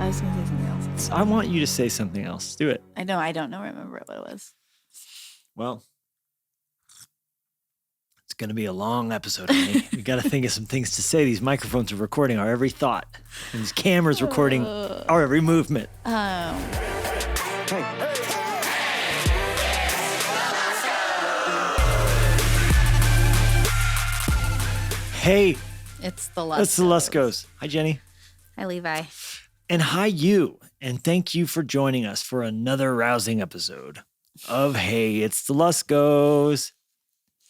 I was going to say something else. I want you to say something else. Do it. I know. I don't know. Remember what it was. Well, it's going to be a long episode, honey. We got to think of some things to say. These microphones are recording our every thought, and these cameras recording our every movement. Hey. Hey. It's the Luskos. It's the Luskos. Hi, Jennie. Hi, Levi. And hi, you. And thank you for joining us for another rousing episode of Hey, It's the Luskos.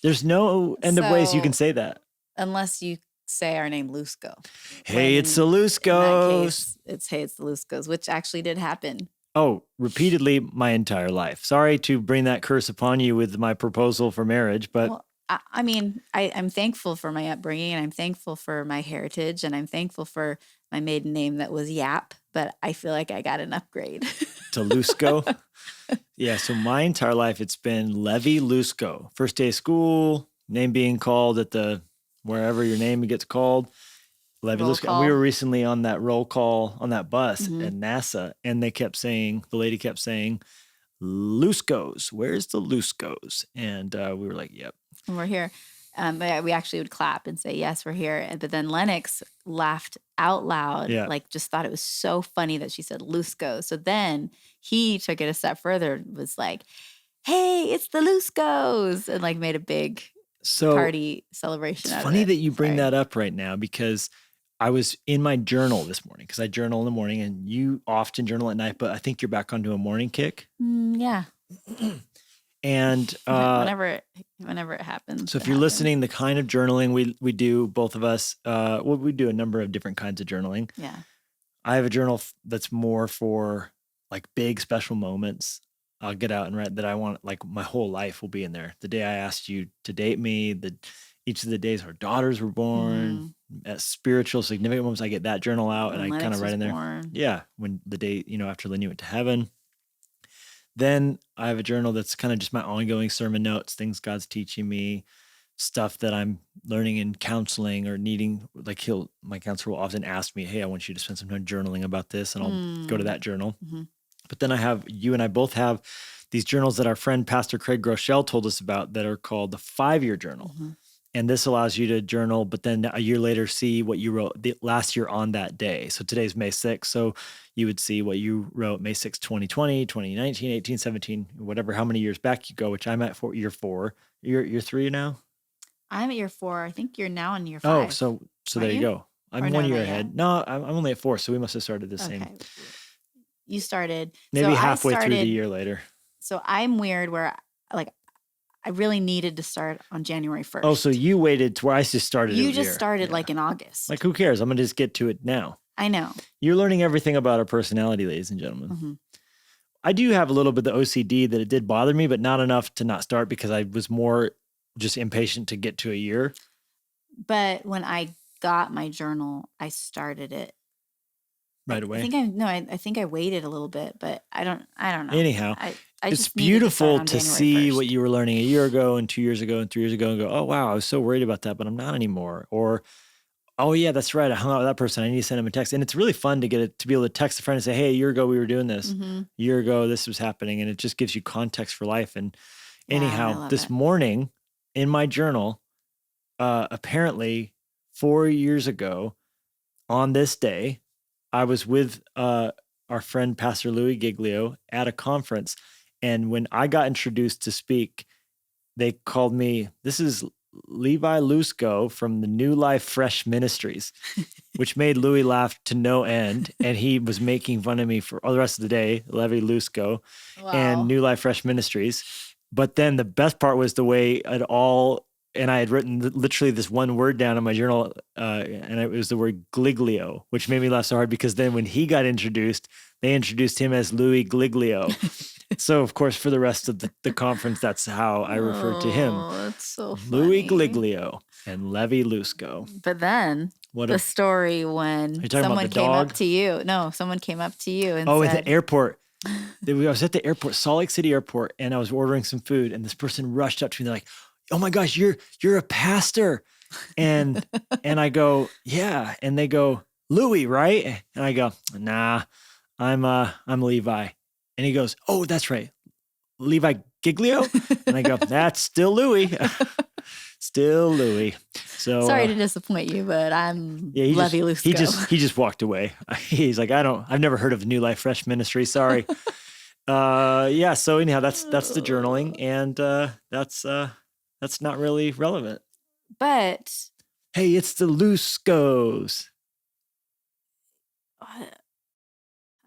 There's no end of ways you can say that. Unless you say our name Lusko. Hey, it's the Luskos. In that case, it's Hey, it's the Luskos, which actually did happen. Oh, repeatedly my entire life. Sorry to bring that curse upon you with my proposal for marriage, but... Well, I mean, I'm thankful for my upbringing, and I'm thankful for my heritage, and I'm thankful for my maiden name that was Yap, but I feel like I got an upgrade. To Lusko? Yeah, so my entire life it's been Levi Lusko. First day of school, name being called at the wherever your name gets called. Levi Lusko. And we were recently on that roll call on that bus at NASA, and they kept saying, the lady kept saying, Luskos, where's the Luskos? And we were like, yep. And we're here. But we actually would clap and say, yes, we're here. But then Lennox laughed out loud, like just thought it was so funny that she said Lusko. So then he took it a step further, was like, hey, it's the Luskos, and like made a big party celebration out of it. It's funny that you bring that up right now because I was in my journal this morning because I journal in the morning and you often journal at night, but I think you're back onto a morning kick. Yeah. And whenever it happens. So if you're listening, the kind of journaling we do, both of us, we do a number of different kinds of journaling. Yeah. I have a journal that's more for like big special moments. I'll get out and write that I want, like my whole life will be in there. The day I asked you to date me, each of the days our daughters were born, at spiritual significant moments, I get that journal out and I kind of write in there. Born. Yeah. When the day, after Lenny went to heaven. Then I have a journal that's kind of just my ongoing sermon notes, things God's teaching me, stuff that I'm learning in counseling or needing. Like my counselor will often ask me, hey, I want you to spend some time journaling about this, and I'll go to that journal. Mm-hmm. But then you and I both have these journals that our friend Pastor Craig Groeschel told us about that are called the 5-year journal. Mm-hmm. And this allows you to journal, but then a year later see what you wrote last year on that day. So today's May 6th. So you would see what you wrote May 6th, 2020, 2019, 18, 17, whatever, how many years back you go, which I'm at year 4. You're 3 now? I'm at year 4. I think you're now in year 5. Oh, so there you go. I'm 1 year ahead. No, I'm only at 4. So we must have started the same. You started. Maybe halfway through the year later. So I'm weird where I really needed to start on January 1st. Oh, so you waited to where I just started. You just started like in August. Like, who cares? I'm going to just get to it now. I know. You're learning everything about our personality, ladies and gentlemen. Mm-hmm. I do have a little bit of the OCD that it did bother me, but not enough to not start because I was more just impatient to get to a year. But when I got my journal, I started it right away. I think I waited a little bit, but I don't know. Anyhow, I it's beautiful to see what you were learning a year ago and 2 years ago and 3 years ago and go, oh, wow, I was so worried about that, but I'm not anymore. Or, oh, yeah, that's right. I hung out with that person. I need to send him a text. And it's really fun to be able to text a friend and say, hey, a year ago we were doing this. Mm-hmm. A year ago this was happening. And it just gives you context for life. And anyhow, this morning in my journal, apparently 4 years ago on this day, I was with our friend Pastor Louis Giglio at a conference. And when I got introduced to speak, they called me, this is Levi Lusko from the New Life Fresh Ministries, which made Louis laugh to no end. And he was making fun of me for all the rest of the day, Levi Lusko and New Life Fresh Ministries. But then the best part was the way it all, and I had written literally this one word down in my journal, and it was the word Gliglio, which made me laugh so hard because then when he got introduced, they introduced him as Louis Gliglio. So, of course, for the rest of the conference, that's how I referred to him. Oh, that's so funny. Louis Gliglio and Levi Lusko. But then the story when someone came up to you. No, someone came up to you and said... at the airport. I was at the airport, Salt Lake City airport, and I was ordering some food, and this person rushed up to me. They're like, oh my gosh, you're a pastor. And I go, yeah. And they go, Louis, right? And I go, nah, I'm Levi. And he goes, oh, that's right. Levi Giglio? And I go, that's still Louis. Still Louis. So sorry to disappoint you, but I'm Levi Lusko. He just walked away. He's like, I've never heard of New Life Fresh Ministry. Sorry. Yeah. So anyhow, that's the journaling, and that's not really relevant. But hey, it's the Luskos.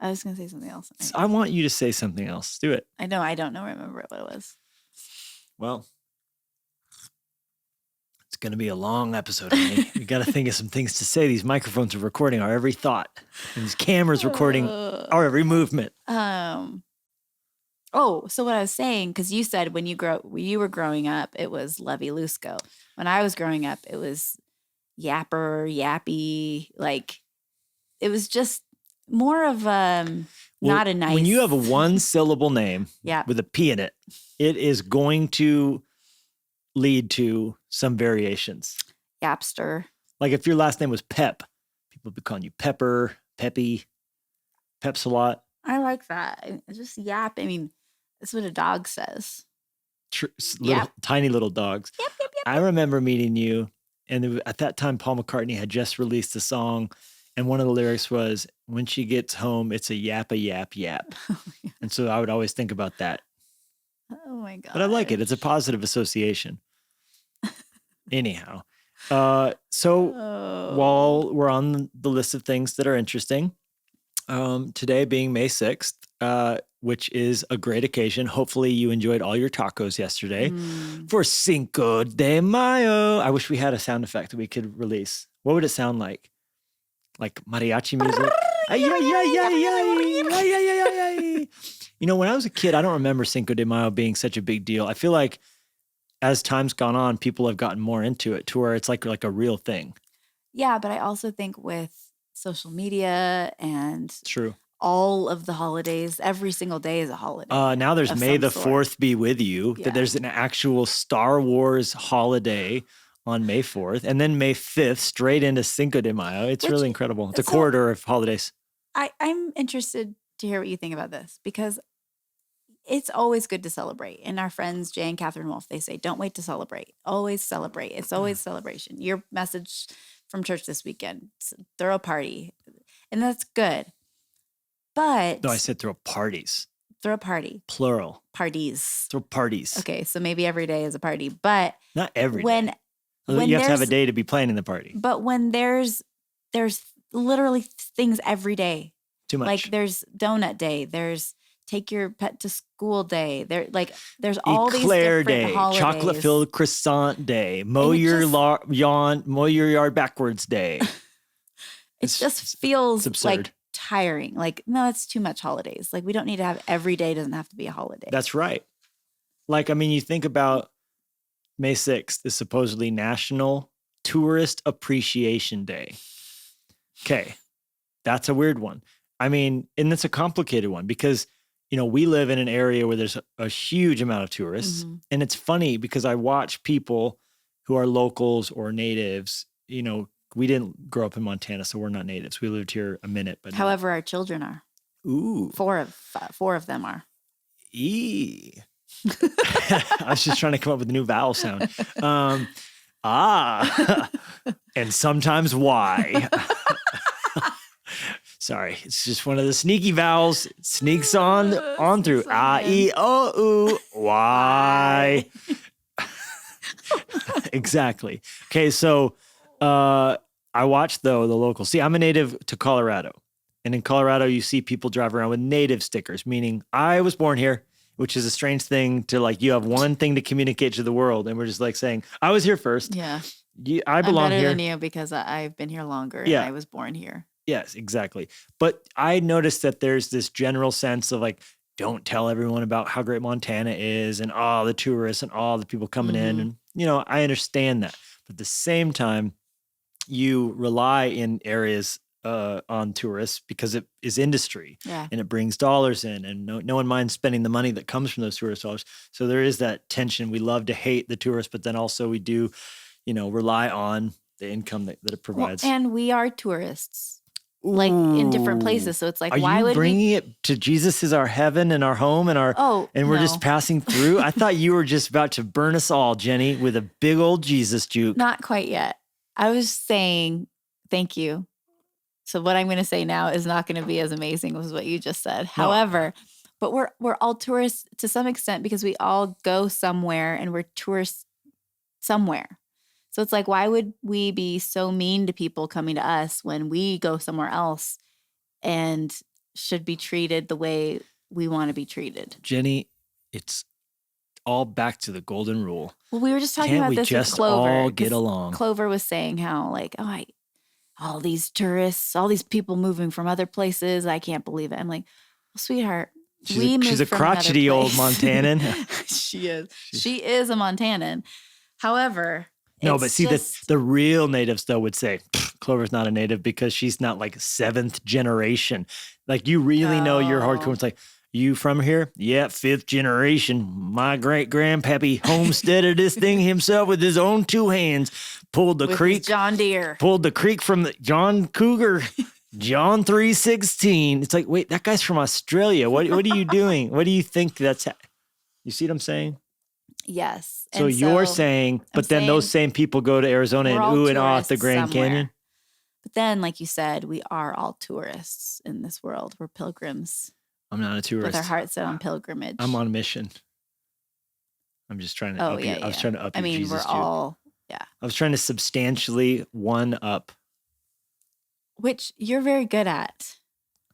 I was going to say something else. I want you to say something else. Do it. I know. I don't know. Remember what it was. Well, it's going to be a long episode, honey. We got to think of some things to say. These microphones are recording our every thought, and these cameras recording our every movement. Oh, so what I was saying, because you said when you were growing up, it was Levi Lusko. When I was growing up, it was Yapper, Yappy. Like, it was just more of not a nice. When you have a one-syllable name with a P in it, it is going to lead to some variations. Yapster. Like if your last name was Pep, people would be calling you Pepper, Peppy, Peps a lot. I like that. It's just Yap. I mean, that's what a dog says. Tiny little dogs. Yep, yep, yep. I remember meeting you, and at that time, Paul McCartney had just released a song, and one of the lyrics was, when she gets home, it's a yap, yap. Oh, yeah. And so I would always think about that. Oh, my God. But I like it. It's a positive association. Anyhow. While we're on the list of things that are interesting, today being May 6th, which is a great occasion. Hopefully you enjoyed all your tacos yesterday for Cinco de Mayo. I wish we had a sound effect that we could release. What would it sound like? Like mariachi music? You know, when I was a kid, I don't remember Cinco de Mayo being such a big deal. I feel like as time's gone on, people have gotten more into it to where it's like a real thing. Yeah, but I also think with social media and true. All of the holidays, every single day is a holiday. Now there's May the 4th be with you, that there's an actual Star Wars holiday on May 4th, and then May 5th straight into Cinco de Mayo. It's really incredible. It's a corridor of holidays. I'm interested to hear what you think about this, because it's always good to celebrate. And our friends, Jay and Catherine Wolf, they say, don't wait to celebrate. Always celebrate. It's always celebration. Your message from church this weekend, throw a party. And that's good. But no, I said throw parties. Throw a party. Plural. Parties. Throw parties. Okay, so maybe every day is a party, but not every day. When you have to have a day to be planning the party. But when there's literally things every day. Too much. Like there's donut day, there's take your pet to school day. There's all these different day, holidays. Chocolate-filled croissant day, mow your yard backwards day. It just feels like tiring. Like, no, it's too much holidays. Like, we don't need to have every day doesn't have to be a holiday. That's right. Like, I mean, you think about May 6th is supposedly National Tourist Appreciation Day. Okay. That's a weird one. I mean, and it's a complicated one because, you know, we live in an area where there's a huge amount of tourists. Mm-hmm. And it's funny because I watch people who are locals or natives. You know, we didn't grow up in Montana, so we're not natives. We lived here a minute. But however, our children are. Ooh. 4 of them are. I was just trying to come up with a new vowel sound. And sometimes why. Sorry, it's just one of the sneaky vowels. It sneaks on through. I, O, U, Y. Exactly. Okay, so I watched, though, the local. See, I'm a native to Colorado. And in Colorado, you see people drive around with native stickers, meaning I was born here, which is a strange thing to, like, you have one thing to communicate to the world. And we're just like saying, I was here first. Yeah. I belong I'm better here. Than you because I've been here longer and I was born here. Yes, exactly. But I noticed that there's this general sense of like, don't tell everyone about how great Montana is and all the tourists and all the people coming in. And, you know, I understand that. But at the same time, you rely in areas on tourists because it is industry and it brings dollars in and no one minds spending the money that comes from those tourist dollars. So there is that tension. We love to hate the tourists, but then also we do, you know, rely on the income that it provides. Well, and we are tourists. like in different places. So it's like, why would we bringing it to Jesus is our heaven and our home and we're just passing through? I thought you were just about to burn us all, Jennie, with a big old Jesus juke. Not quite yet. I was saying, thank you. So what I'm going to say now is not going to be as amazing as what you just said. No. However, but we're all tourists to some extent because we all go somewhere and we're tourists somewhere. So it's like, why would we be so mean to people coming to us when we go somewhere else and should be treated the way we want to be treated? Jennie, it's all back to the golden rule. Well, we were just talking about this with Clover. All get along. Clover was saying how like, all these tourists, all these people moving from other places. I can't believe it. I'm like, well, sweetheart, she's a crotchety old Montanan. She is. She is a Montanan. However, no, but see, the real natives, though, would say, Clover's not a native because she's not like 7th generation. Like, you really know you're hardcore. It's like, you from here? Yeah, 5th generation. My great-grandpappy homesteaded this thing himself with his own 2 hands. Pulled the creek. John Deere. Pulled the creek from the John Cougar. John 3:16. It's like, wait, that guy's from Australia. What are you doing? What do you think that's... You see what I'm saying? Yes. So you're saying, but then those same people go to Arizona and ooh and ah at the Grand Canyon? But then, like you said, we are all tourists in this world. We're pilgrims. I'm not a tourist. With our hearts set on pilgrimage. I'm on a mission. I'm just trying to up you. I was trying to up your Jesus we're all, I was trying to substantially one up. Which you're very good at.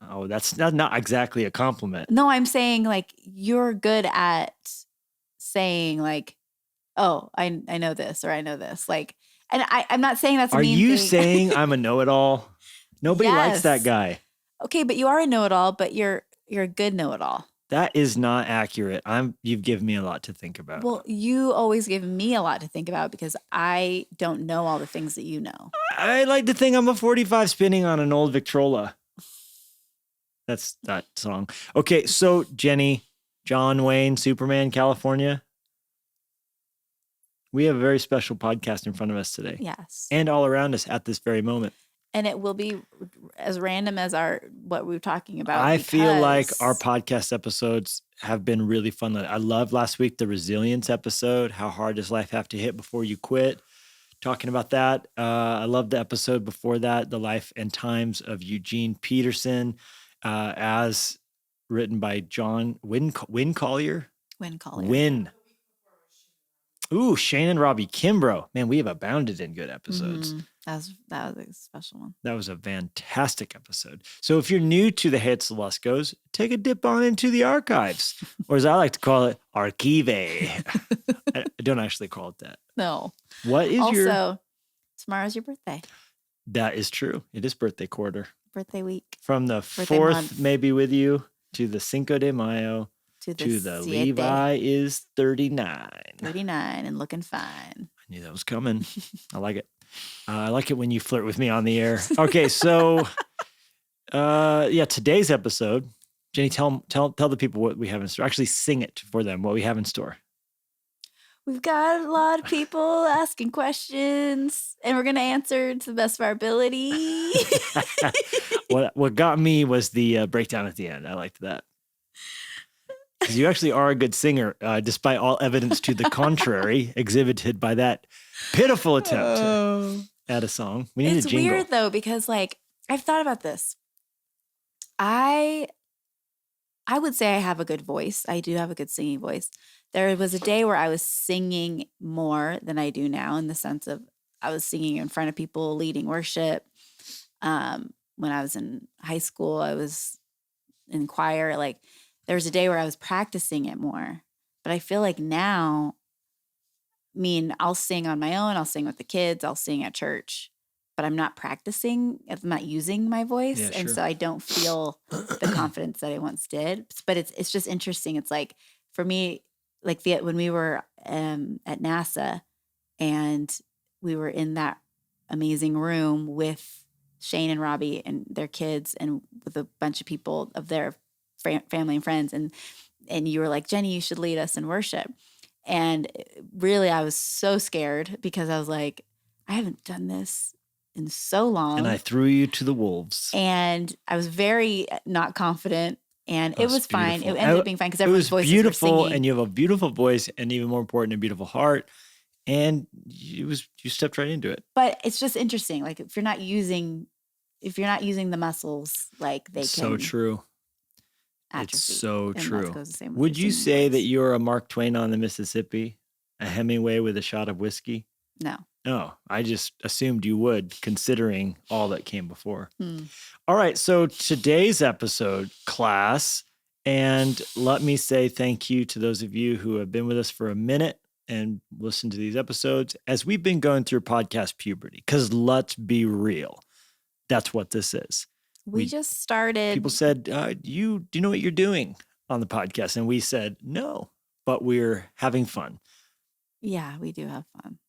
Oh, that's not exactly a compliment. No, I'm saying like you're good at saying like, oh, I know this or I know this. Like, and I'm not saying that's a mean thing. Are you saying I'm a know-it-all? Nobody likes that guy. Okay, but you are a know-it-all, but you're a good know-it-all. That is not accurate. You've given me a lot to think about. Well, you always give me a lot to think about because I don't know all the things that you know. I like to think I'm a 45 spinning on an old Victrola. That's that song. Okay, so Jennie, John Wayne, Superman, California. We have a very special podcast in front of us today. Yes. And all around us at this very moment. And it will be as random as what we were talking about. I feel like our podcast episodes have been really fun. I loved last week, the resilience episode. How hard does life have to hit before you quit? Talking about that. I loved the episode before that, the life and times of Eugene Peterson, as written by John Wynne Collier. Wynne Collier. Wynne. Ooh, Shane and Robbie Kimbrough. Man, we have abounded in good episodes. Mm-hmm. That was a special one. That was a fantastic episode. So if you're new to the Hits Luskos, take a dip on into the archives, or as I like to call it, archive. I don't actually call it that. No. What is also, tomorrow's your birthday. That is true. It is birthday quarter. Birthday week. From the 4th, maybe with you, to the Cinco de Mayo, to the Levi is 39. 39 and looking fine. I knew that was coming. I like it. I like it when you flirt with me on the air. Okay, so today's episode, Jennie, tell the people what we have in store. Actually, sing it for them, what we have in store. We've got a lot of people asking questions, and we're going to answer to the best of our ability. What got me was the breakdown at the end. I liked that. Because you actually are a good singer, despite all evidence to the contrary exhibited by that pitiful attempt at a song. We need a jingle. It's weird, though, because, like, I've thought about this. I would say I have a good voice. I do have a good singing voice. There was a day where I was singing more than I do now, in the sense of I was singing in front of people, leading worship. When I was in high school, I was in choir. Like, there was a day where I was practicing it more. But I feel like now, I'll sing on my own. I'll sing with the kids. I'll sing at church. But I'm not practicing. I'm not using my voice. Yeah, and so I don't feel the confidence that I once did. But it's just interesting. It's like, for me, like when we were at NASA and we were in that amazing room with Shane and Robbie and their kids and with a bunch of people of their family and friends. And you were like, Jennie, you should lead us in worship. And really, I was so scared because I was like, I haven't done this in so long. And I threw you to the wolves. And I was very not confident. And it was fine. It ended up being fine because everyone's voices were beautiful, singing. And you have a beautiful voice, and even more important, a beautiful heart. And you stepped right into it. But it's just interesting. Like if you're not using the muscles, like they can. So true. Atrophy. It's so true. Goes the same Would you say that you're a Mark Twain on the Mississippi, a Hemingway with a shot of whiskey? No. No, I just assumed you would, considering all that came before. All right, so today's episode, class, and let me say thank you to those of you who have been with us for a minute and listened to these episodes as we've been going through podcast puberty, because let's be real, that's what this is. We just started. People said, do you know what you're doing on the podcast? And we said, no, but we're having fun. Yeah, we do have fun.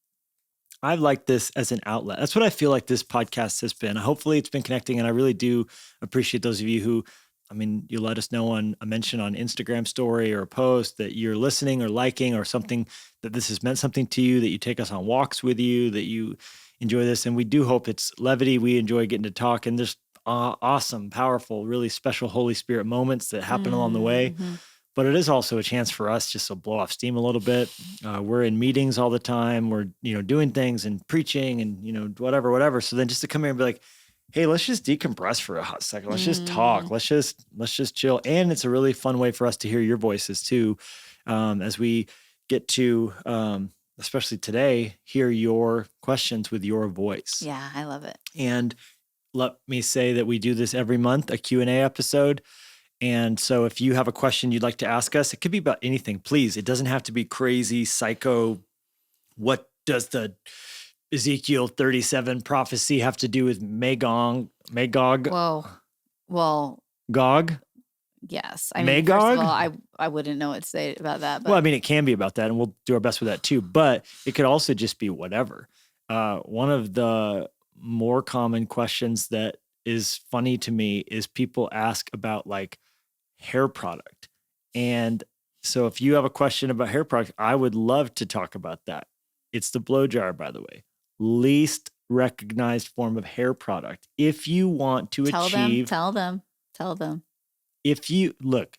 I've liked this as an outlet. That's what I feel like this podcast has been. Hopefully it's been connecting. And I really do appreciate those of you who, you let us know on a mention on Instagram story or a post that you're listening or liking or something, that this has meant something to you, that you take us on walks with you, that you enjoy this. And we do hope it's levity. We enjoy getting to talk, and there's awesome, powerful, really special Holy Spirit moments that happen along the way. But it is also a chance for us just to blow off steam a little bit. We're in meetings all the time. We're, doing things and preaching and, whatever. So then just to come here and be like, hey, let's just decompress for a hot second. Let's just talk. Let's just chill. And it's a really fun way for us to hear your voices too, as we get to, especially today, hear your questions with your voice. Yeah, I love it. And let me say that we do this every month, a Q&A episode. And so if you have a question you'd like to ask us, it could be about anything, please. It doesn't have to be crazy, psycho. What does the Ezekiel 37 prophecy have to do with Magog? Well, Gog? Yes. Magog? First of all, I wouldn't know what to say about that. But. Well, it can be about that, and we'll do our best with that too. But it could also just be whatever. One of the more common questions that is funny to me is people ask about like hair product. And so if you have a question about hair product, I would love to talk about that. It's the blow dryer, by the way. Least recognized form of hair product. If you want to achieve... Tell them. If you... Look,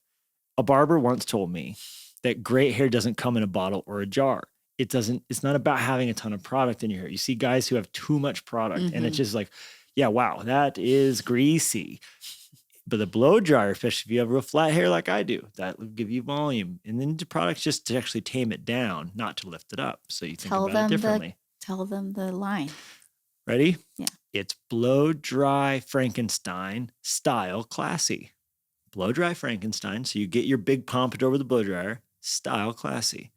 a barber once told me that great hair doesn't come in a bottle or a jar. It's not about having a ton of product in your hair. You see guys who have too much product and it's just like, yeah, wow, that is greasy. But the blow dryer, especially if you have real flat hair like I do, that will give you volume. And then the product's just to actually tame it down, not to lift it up. So you think about it differently. Tell them the line. Ready? Yeah. It's blow dry Frankenstein style classy. Blow dry Frankenstein. So you get your big pompadour over the blow dryer, style classy.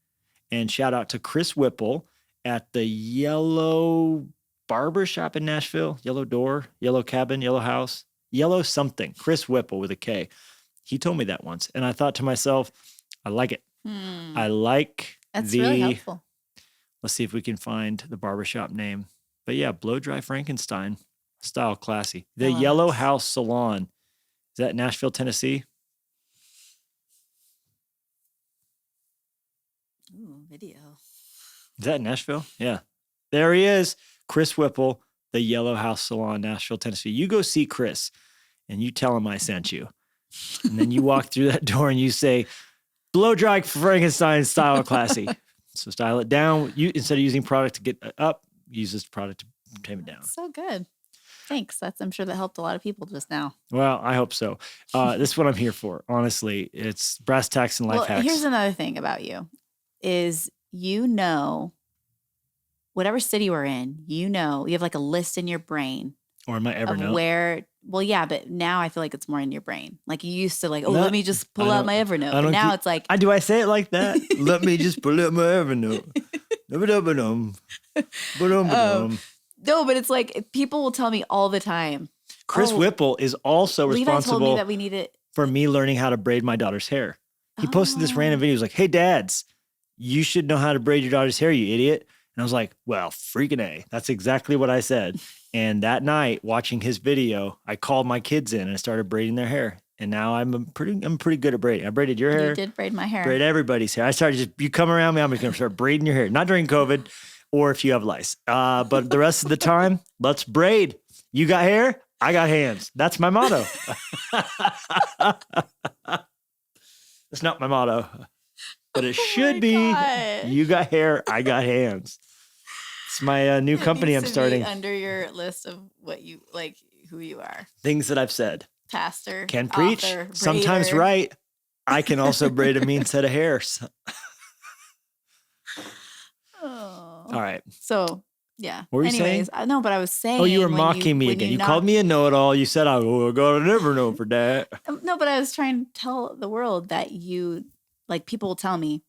And shout out to Chris Whipple at the Yellow Barber Shop in Nashville. Yellow Door, Yellow Cabin, Yellow House, Yellow something. Chris Whipple with a K. He told me that once. And I thought to myself, I like it. I like That's really helpful. Let's see if we can find the barbershop name. But yeah, blow dry Frankenstein style classy. The Yellow House Salon. Is that Nashville, Tennessee? Ooh, video. Is that Nashville? Yeah. There he is. Chris Whipple, the Yellow House Salon, Nashville, Tennessee. You go see Chris and you tell him I sent you. And then you walk through that door and you say, blow dry Frankenstein style classy. So style it down. You, instead of using product to get up, use this product to tame it down. So good. Thanks. I'm sure that helped a lot of people just now. Well, I hope so. This is what I'm here for. Honestly, it's brass tacks and life hacks. Here's another thing about you is, whatever city we're in, you have like a list in your brain. Or in my Evernote. Where, well, yeah, but now I feel like it's more in your brain. Like you used to let me just pull out my Evernote. But now it's like. Do I say it like that? Let me just pull out my Evernote. No, but it's like people will tell me all the time. Chris Whipple is also responsible told me that we need it. For me learning how to braid my daughter's hair. He posted this random video. He was like, hey, dads, you should know how to braid your daughter's hair, you idiot. And I was like, well, freaking A. That's exactly what I said. And that night, watching his video, I called my kids in and I started braiding their hair. And now I'm pretty good at braiding. I braided your hair. You did braid my hair. Braid everybody's hair. I started you come around me, I'm just going to start braiding your hair. Not during COVID, or if you have lice. But the rest of the time, let's braid. You got hair, I got hands. That's my motto. It's not my motto, but it should be. gosh. You got hair, I got hands. It's my new company I'm starting. Under your list of what you like, who you are. Things that I've said. Pastor. Can preach. Author, Sometimes braider. right. I can also braid a mean set of hairs. Oh. All right. So, yeah. What were you Anyways, saying? No, but I was saying. Oh, you were mocking me again. You called me a know-it-all. You said, I gotta never know for that. No, but I was trying to tell the world that you, like, people will tell me,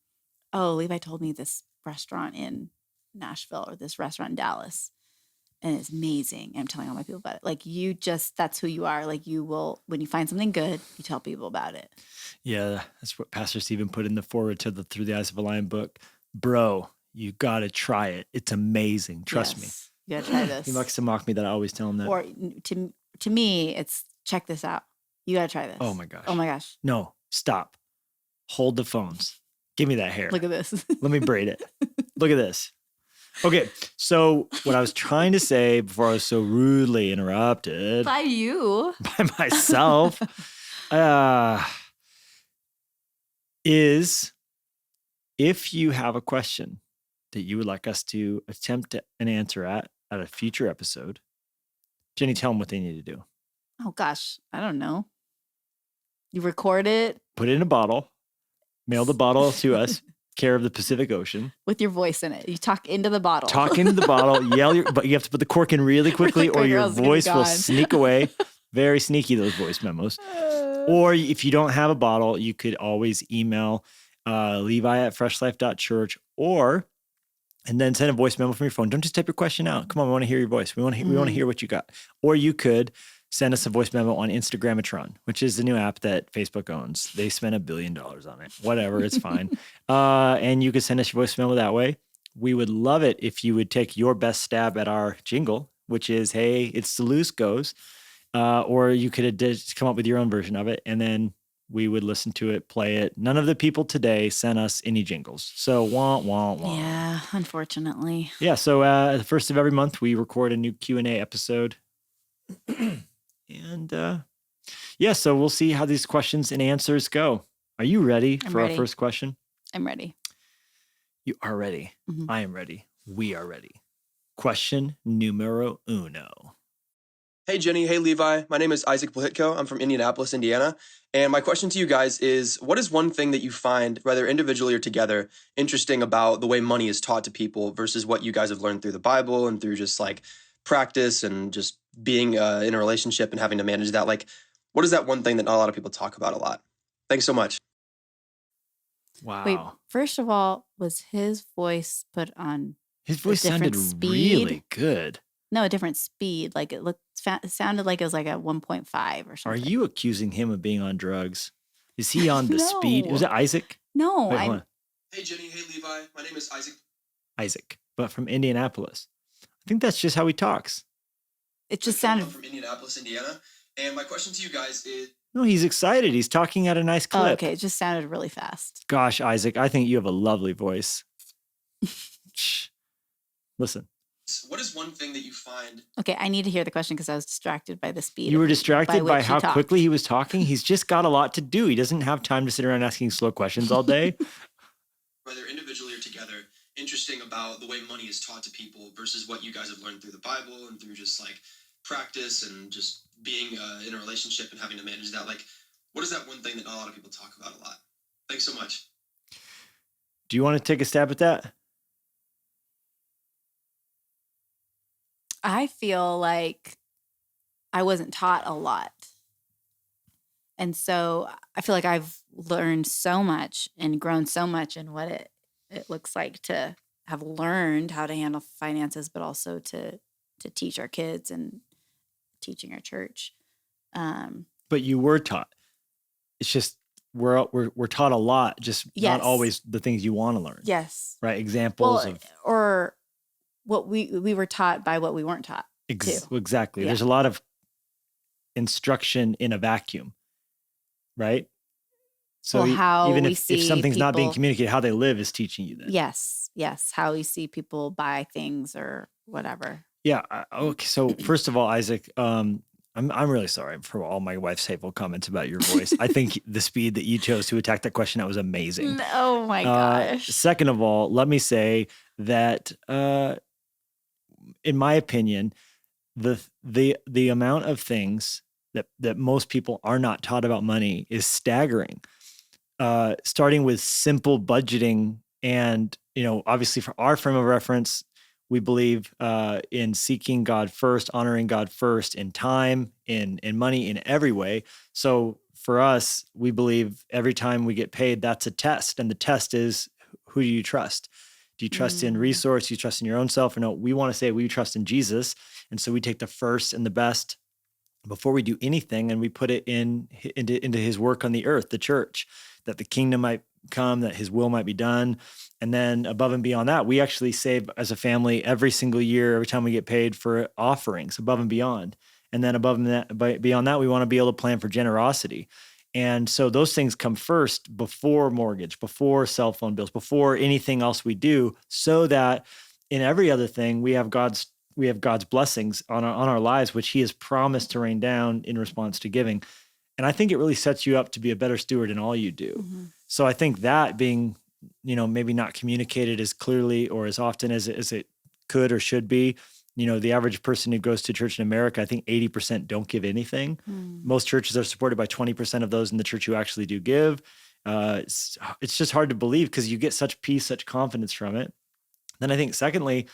oh, Levi told me this restaurant in Nashville or this restaurant in Dallas, and it's amazing. I'm telling all my people about it. Like, you just, that's who you are. Like, you will, when you find something good, you tell people about it. Yeah, that's what Pastor Stephen put in the forward to the Through the Eyes of a Lion book. Bro, you got to try it. It's amazing. Trust me. You got to try this. He likes to mock me that I always tell him that. Or to me, it's check this out. You got to try this. Oh my gosh. Oh my gosh. No, stop. Hold the phones. Give me that hair. Look at this. Let me braid it. Look at this. Okay, so what I was trying to say before I was so rudely interrupted By you. by myself is if you have a question that you would like us to attempt an answer at a future episode, Jennie, tell them what they need to do. Oh gosh, I don't know. You record it. Put it in a bottle. Mail the bottle to us. Care of the Pacific Ocean. With your voice in it. You talk into the bottle. Talk into the bottle. But you have to put the cork in really quickly or your voice will sneak away. Very sneaky, those voice memos. Or if you don't have a bottle, you could always email Levi at freshlife.church and then send a voice memo from your phone. Don't just type your question out. Come on, we want to hear your voice. We want to hear what you got. Or you could send us a voice memo on Instagramatron, which is the new app that Facebook owns. They spent $1 billion on it. Whatever, it's fine. And you could send us your voice memo that way. We would love it if you would take your best stab at our jingle, which is, hey, it's the Luskos. Or you could just come up with your own version of it, and then we would listen to it, play it. None of the people today sent us any jingles. So, wah. Yeah, unfortunately. Yeah, so the first of every month, we record a new Q&A episode. And so we'll see how these questions and answers go. Are you ready for our first question? I'm ready. You are ready. Mm-hmm. I am ready. We are ready. Question numero uno. Hey, Jennie. Hey, Levi. My name is Isaac Blahitko. I'm from Indianapolis, Indiana. And my question to you guys is, what is one thing that you find, whether individually or together, interesting about the way money is taught to people versus what you guys have learned through the Bible and through just like practice and just being in a relationship and having to manage that? Like, what is that one thing that not a lot of people talk about a lot? Thanks so much. Wow. Wait, first of all, was his voice put on His voice sounded really good. No, a different speed. Like it sounded like it was like a 1.5 or something. Are you accusing him of being on drugs? Is he on the speed? Was it Isaac? No. Wait, hey, Jennie. Hey, Levi. My name is Isaac. Isaac, but from Indianapolis. I think that's just how he talks. It just sounded... I'm from Indianapolis, Indiana. And my question to you guys is... No, he's excited. He's talking at a nice clip. Oh, okay. It just sounded really fast. Gosh, Isaac, I think you have a lovely voice. Listen. What is one thing that you find? Okay, I need to hear the question because I was distracted by the speed. You were distracted by how quickly he was talking? He's just got a lot to do. He doesn't have time to sit around asking slow questions all day. Whether individually or together, interesting about the way money is taught to people versus what you guys have learned through the Bible and through just like practice and just being in a relationship and having to manage that. Like, what is that one thing that not a lot of people talk about a lot? Thanks so much. Do you want to take a stab at that? I feel like I wasn't taught a lot. And so I feel like I've learned so much and grown so much in what it looks like to have learned how to handle finances, but also to teach our kids and teaching our church. But you were taught. It's just we're taught a lot, just not always the things you want to learn. Yes. Right. Examples of or what we were taught by what we weren't taught. Exactly. Yeah. There's a lot of instruction in a vacuum, right? So how even we if see something's not being people- communicated, how they live is teaching you that. Yes. How we see people buy things or whatever. Yeah. Okay. So first of all, Isaac, I'm really sorry for all my wife's hateful comments about your voice. I think the speed that you chose to attack that question, that was amazing. Oh my gosh. Second of all, let me say that, in my opinion, the amount of things that most people are not taught about money is staggering. Starting with simple budgeting, and obviously for our frame of reference, we believe in seeking God first, honoring God first in time, in money, in every way. So for us, we believe every time we get paid, that's a test, and the test is, who do you trust? Do you trust in resource? Do you trust in your own self? Or no, we want to say we trust in Jesus. And so we take the first and the best before we do anything, and we put it into his work on the earth, the church, that the kingdom might come, that his will might be done. And then above and beyond that, we actually save as a family every single year, every time we get paid, for offerings above and beyond. And then beyond that, we want to be able to plan for generosity. And so those things come first, before mortgage, before cell phone bills, before anything else we do, so that in every other thing we have God's blessings on our lives, which he has promised to rain down in response to giving. And I think it really sets you up to be a better steward in all you do. Mm-hmm. So I think that being, maybe not communicated as clearly or as often as it could or should be. The average person who goes to church in America, I think 80% don't give anything. Most churches are supported by 20% of those in the church who actually do give. It's just hard to believe, because you get such peace, such confidence from it. Then I think secondly,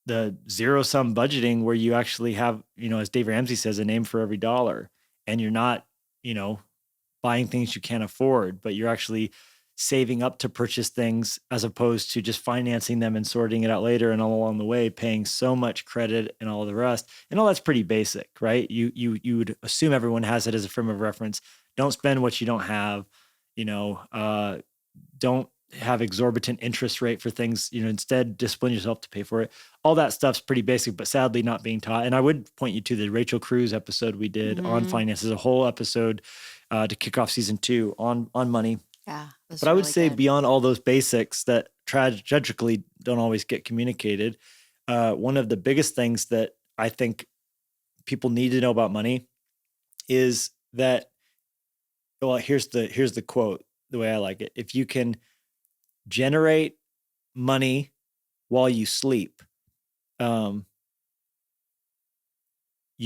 the zero-sum budgeting, where you actually have, as Dave Ramsey says, a name for every dollar, and you're not, buying things you can't afford, but you're actually saving up to purchase things, as opposed to just financing them and sorting it out later, and all along the way paying so much credit and all the rest. And all that's pretty basic, right? You would assume everyone has it as a frame of reference. Don't spend what you don't have. Don't have exorbitant interest rate for things, instead discipline yourself to pay for it. All that stuff's pretty basic, but sadly not being taught. And I would point you to the Rachel Cruz episode we did on finances, a whole episode to kick off season 2 on money. Yeah. But I would say beyond all those basics that tragically don't always get communicated, one of the biggest things that I think people need to know about money is that, well, here's the quote, the way I like it. If you can generate money while you sleep, you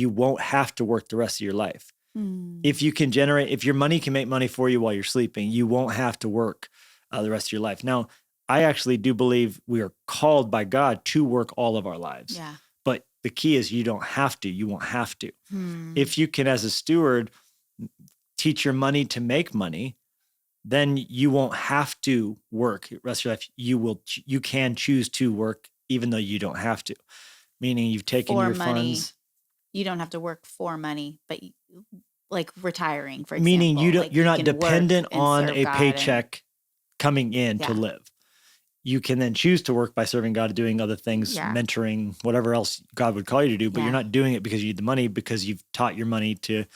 won't have to work the rest of your life. If your money can make money for you while you're sleeping, you won't have to work the rest of your life. Now, I actually do believe we are called by God to work all of our lives. Yeah. But the key is you don't have to. You won't have to. If you can, as a steward, teach your money to make money, then you won't have to work the rest of your life. You can choose to work even though you don't have to. Meaning you've taken your funds. You don't have to work for money, but like retiring, for example. Meaning you're not dependent on a paycheck coming in to live. You can then choose to work by serving God, doing other things, mentoring, whatever else God would call you to do, but you're not doing it because you need the money, because you've taught your money to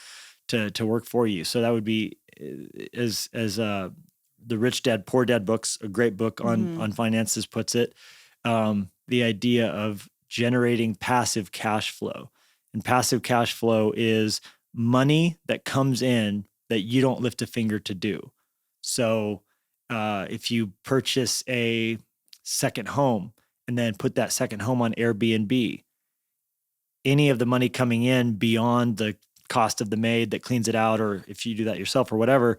work for you. So that would be as the Rich Dad, Poor Dad books, a great book on finances puts it, the idea of generating passive cash flow. And passive cash flow is money that comes in that you don't lift a finger to do. So if you purchase a second home and then put that second home on Airbnb, any of the money coming in beyond the cost of the maid that cleans it out, or if you do that yourself or whatever,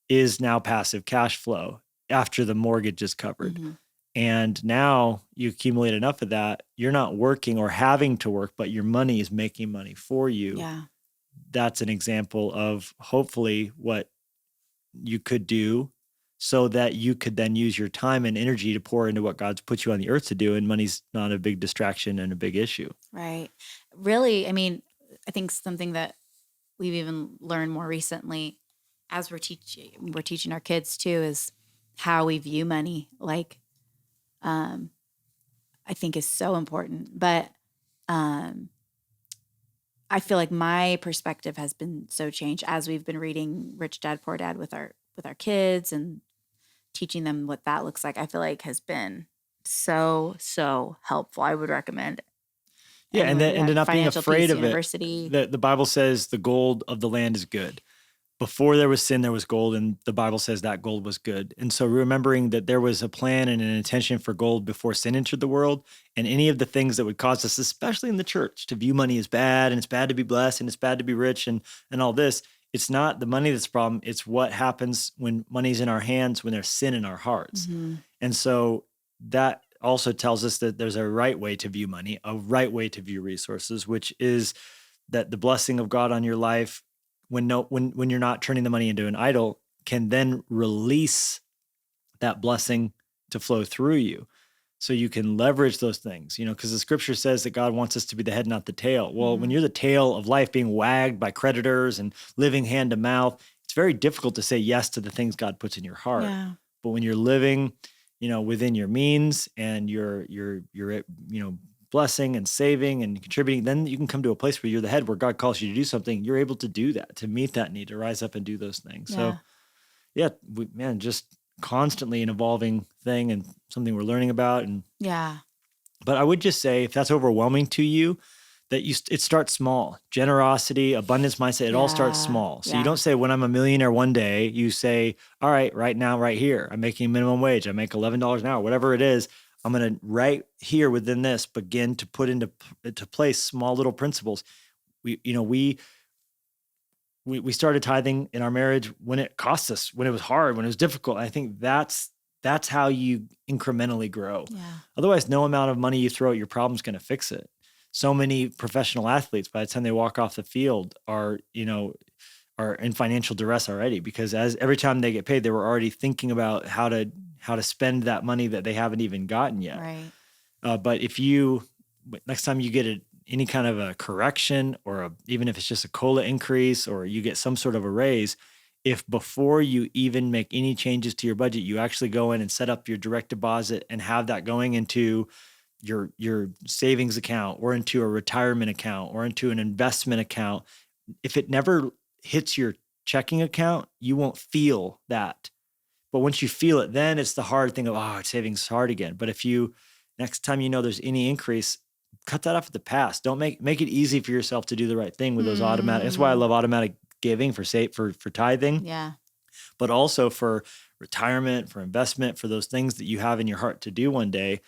is now passive cash flow after the mortgage is covered. And now you accumulate enough of that, you're not working or having to work, but your money is making money for you. Yeah. That's an example of hopefully what you could do, so that you could then use your time and energy to pour into what God's put you on the earth to do. And money's not a big distraction and a big issue. Right. Really, I mean, I think something that we've even learned more recently as we're teaching our kids too, is how we view money. Like, I think is so important, but, I feel like my perspective has been so changed as we've been reading Rich Dad, Poor Dad with our with our kids and teaching them what that looks like, I feel like has been so helpful. I would recommend. Yeah, and not being afraid of University. it. The Bible says the gold of the land is good. Before there was sin, there was gold, and the Bible says that gold was good. And so remembering that there was a plan and an intention for gold before sin entered the world, and any of the things that would cause us, especially in the church, to view money as bad, and it's bad to be blessed, and it's bad to be rich, and all this. It's not the money that's the problem. It's what happens when money's in our hands, when there's sin in our hearts. Mm-hmm. And so that also tells us that there's a right way to view money, a right way to view resources, which is that the blessing of God on your life, when you're not turning the money into an idol, can then release that blessing to flow through you. So you can leverage those things, because the scripture says that God wants us to be the head, not the tail. Well, when you're the tail of life being wagged by creditors and living hand to mouth, it's very difficult to say yes to the things God puts in your heart. Yeah. But when you're living, within your means and you're blessing and saving and contributing, then you can come to a place where you're the head, where God calls you to do something. You're able to do that, to meet that need, to rise up and do those things. Yeah. So yeah, just constantly an evolving thing and something we're learning about. And yeah, but I would just say, if that's overwhelming to you, that it starts small. Generosity, abundance mindset, it all starts small. So you don't say, when I'm a millionaire one day, you say, all right now, right here, I'm making minimum wage. I make $11 an hour, whatever it is. I'm going to right here within this begin to put into place small little principles. We started tithing in our marriage when it cost us, when it was hard, when it was difficult. I think that's how you incrementally grow. Yeah. Otherwise, no amount of money you throw at your problem is going to fix it. So many professional athletes, by the time they walk off the field, are in financial duress already, because every time they get paid, they were already thinking about how to spend that money that they haven't even gotten yet. Right. But if next time you get any kind of a correction, or even if it's just a COLA increase, or you get some sort of a raise, if before you even make any changes to your budget, you actually go in and set up your direct deposit and have that going into your savings account, or into a retirement account, or into an investment account, if it never hits your checking account, you won't feel that. But once you feel it, then it's the hard thing of, savings is hard again. But if next time there's any increase, cut that off at the pass. Don't make it easy for yourself to do the right thing with those automatic. That's why I love automatic giving for tithing. Yeah. But also for retirement, for investment, for those things that you have in your heart to do one day.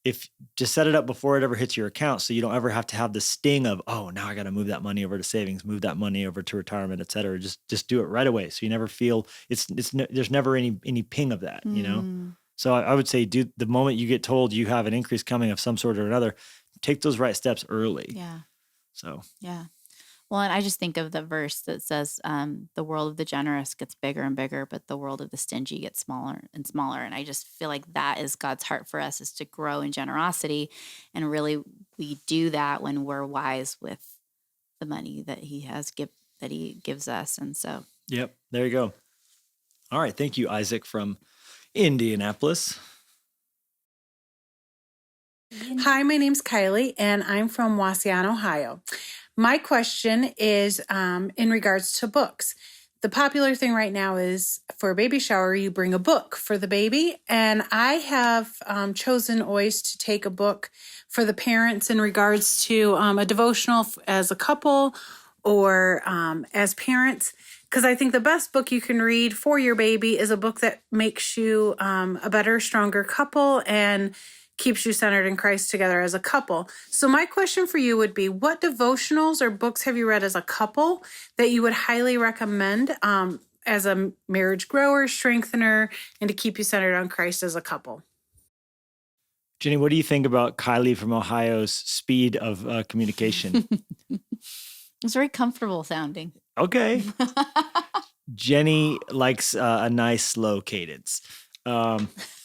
If just set it up before it ever hits your account, so you don't ever have to have the sting of, now I got to move that money over to savings, move that money over to retirement, et cetera. Just do it right away. So you never feel there's never any ping of that, So I would say, the moment you get told you have an increase coming of some sort or another, take those right steps early. Yeah. So. Yeah. Well, and I just think of the verse that says, the world of the generous gets bigger and bigger, but the world of the stingy gets smaller and smaller. And I just feel like that is God's heart for us, is to grow in generosity. And really, we do that when we're wise with the money that that he gives us. And so. Yep. There you go. All right. Thank you, Isaac from Indianapolis. Hi, my name's Kylie, and I'm from Waseon, Ohio. My question is in regards to books. The popular thing right now is, for a baby shower, you bring a book for the baby. And I have chosen always to take a book for the parents in regards to a devotional as a couple, or as parents. Because I think the best book you can read for your baby is a book that makes you a better, stronger couple, and keeps you centered in Christ together as a couple. So my question for you would be, what devotionals or books have you read as a couple that you would highly recommend as a marriage grower, strengthener, and to keep you centered on Christ as a couple? Jennie, what do you think about Kylie from Ohio's speed of communication? It's very comfortable sounding. Okay. Jennie likes a nice slow cadence.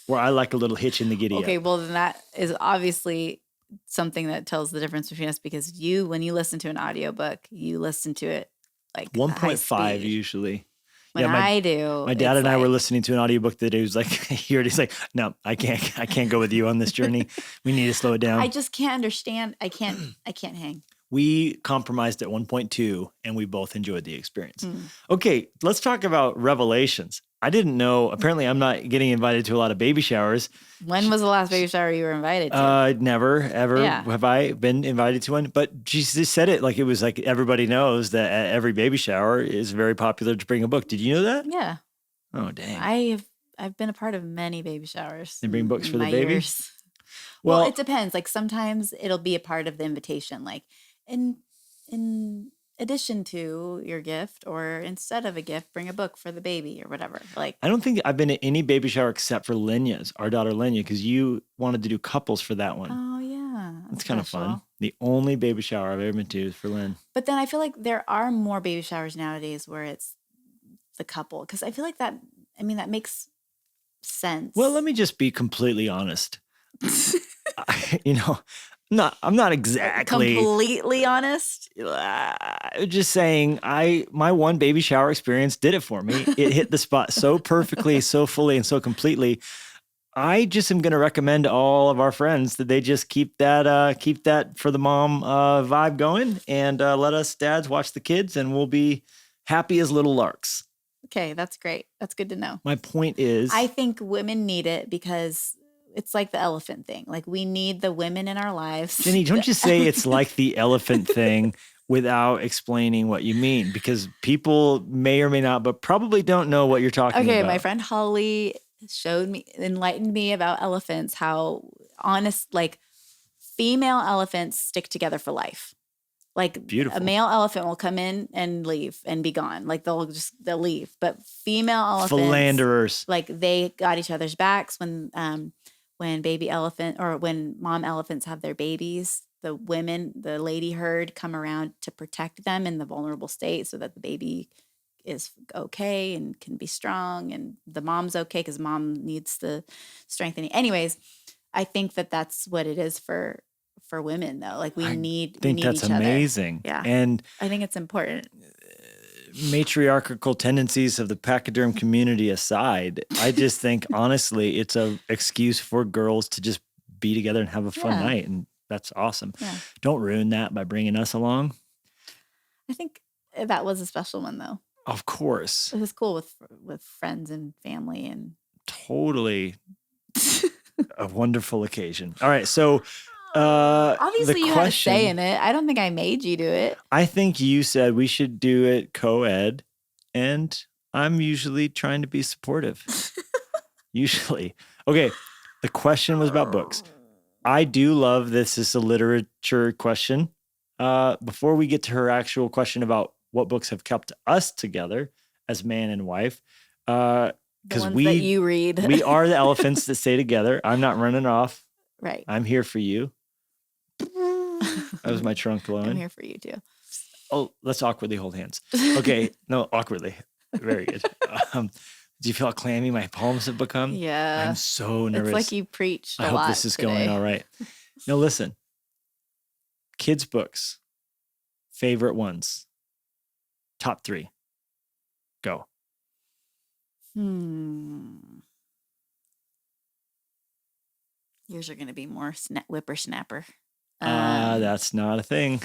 Where I like a little hitch in the giddy up. Okay, well, then that is obviously something that tells the difference between us, because when you listen to an audiobook, you listen to it like 1.5 usually. When I do. My dad and I were listening to an audiobook that he was like, he's like, no, I can't go with you on this journey. We need to slow it down. I just can't understand. I can't hang. We compromised at 1.2 and we both enjoyed the experience. Okay, let's talk about Revelations. I didn't know. Apparently, I'm not getting invited to a lot of baby showers. When was the last baby shower you were invited to? Never, ever have I been invited to one. But she just said it like it was like everybody knows that at every baby shower is very popular to bring a book. Did you know that? Yeah. Oh, dang. I've been a part of many baby showers. They bring books for the baby? Well, it depends. Like sometimes it'll be a part of the invitation, like in addition to your gift, or instead of a gift, bring a book for the baby or whatever. Like I don't think I've been at any baby shower except for Lenya's, our daughter Lenya, because you wanted to do couples for that one. Oh yeah, it's kind of fun. The only baby shower I've ever been to is for Lynn. But then I feel like there are more baby showers nowadays where it's the couple, because I feel like that. I mean, that makes sense. Well, let me just be completely honest. I'm not exactly completely honest. Just saying, my one baby shower experience did it for me. It hit the spot so perfectly, so fully, and so completely. I just am going to recommend to all of our friends that they just keep that for the mom vibe going, and let us dads watch the kids, and we'll be happy as little larks. Okay, that's great. That's good to know. My point is, I think women need it because it's like the elephant thing. Like we need the women in our lives. Jennie, don't you say it's like the elephant thing without explaining what you mean, because people may or may not, but probably don't know what you're talking about. Okay, my friend Holly enlightened me about elephants, how honest, like female elephants stick together for life. Like beautiful. A male elephant will come in and leave and be gone. Like they'll leave. But female elephants, philanderers, like they got each other's backs when baby elephant or when mom elephants have their babies. The lady herd come around to protect them in the vulnerable state so that the baby is okay and can be strong, and the mom's okay because mom needs the strengthening. Anyways, I think that's what it is for women, though. Like we need that's each amazing. Other. Yeah. And I think it's important. Matriarchal tendencies of the pachyderm community aside, I just think honestly it's a excuse for girls to just be together and have a fun night, and that's awesome. Yeah. Don't ruin that by bringing us along. I think that was a special one, though. Of course, it was cool with friends and family, and totally a wonderful occasion. All right, so obviously you had a say in it. I don't think I made you do it. I think you said we should do it co-ed, and I'm usually trying to be supportive. Usually. Okay, the question was about books. I do love this is a literature question. Before we get to her actual question about what books have kept us together as man and wife, because that you read. We are the elephants that stay together. I'm not running off. Right. I'm here for you. That was my trunk blowing. I'm here for you too. Oh, let's awkwardly hold hands. Okay. No, awkwardly. Very good. Do you feel how clammy my palms have become? Yeah. I'm so nervous. It's like you preached a lot. I hope this is today. going all right. Now listen. Kids' books. Favorite ones. Top 3. Go. Yours are going to be more whippersnapper. That's not a thing.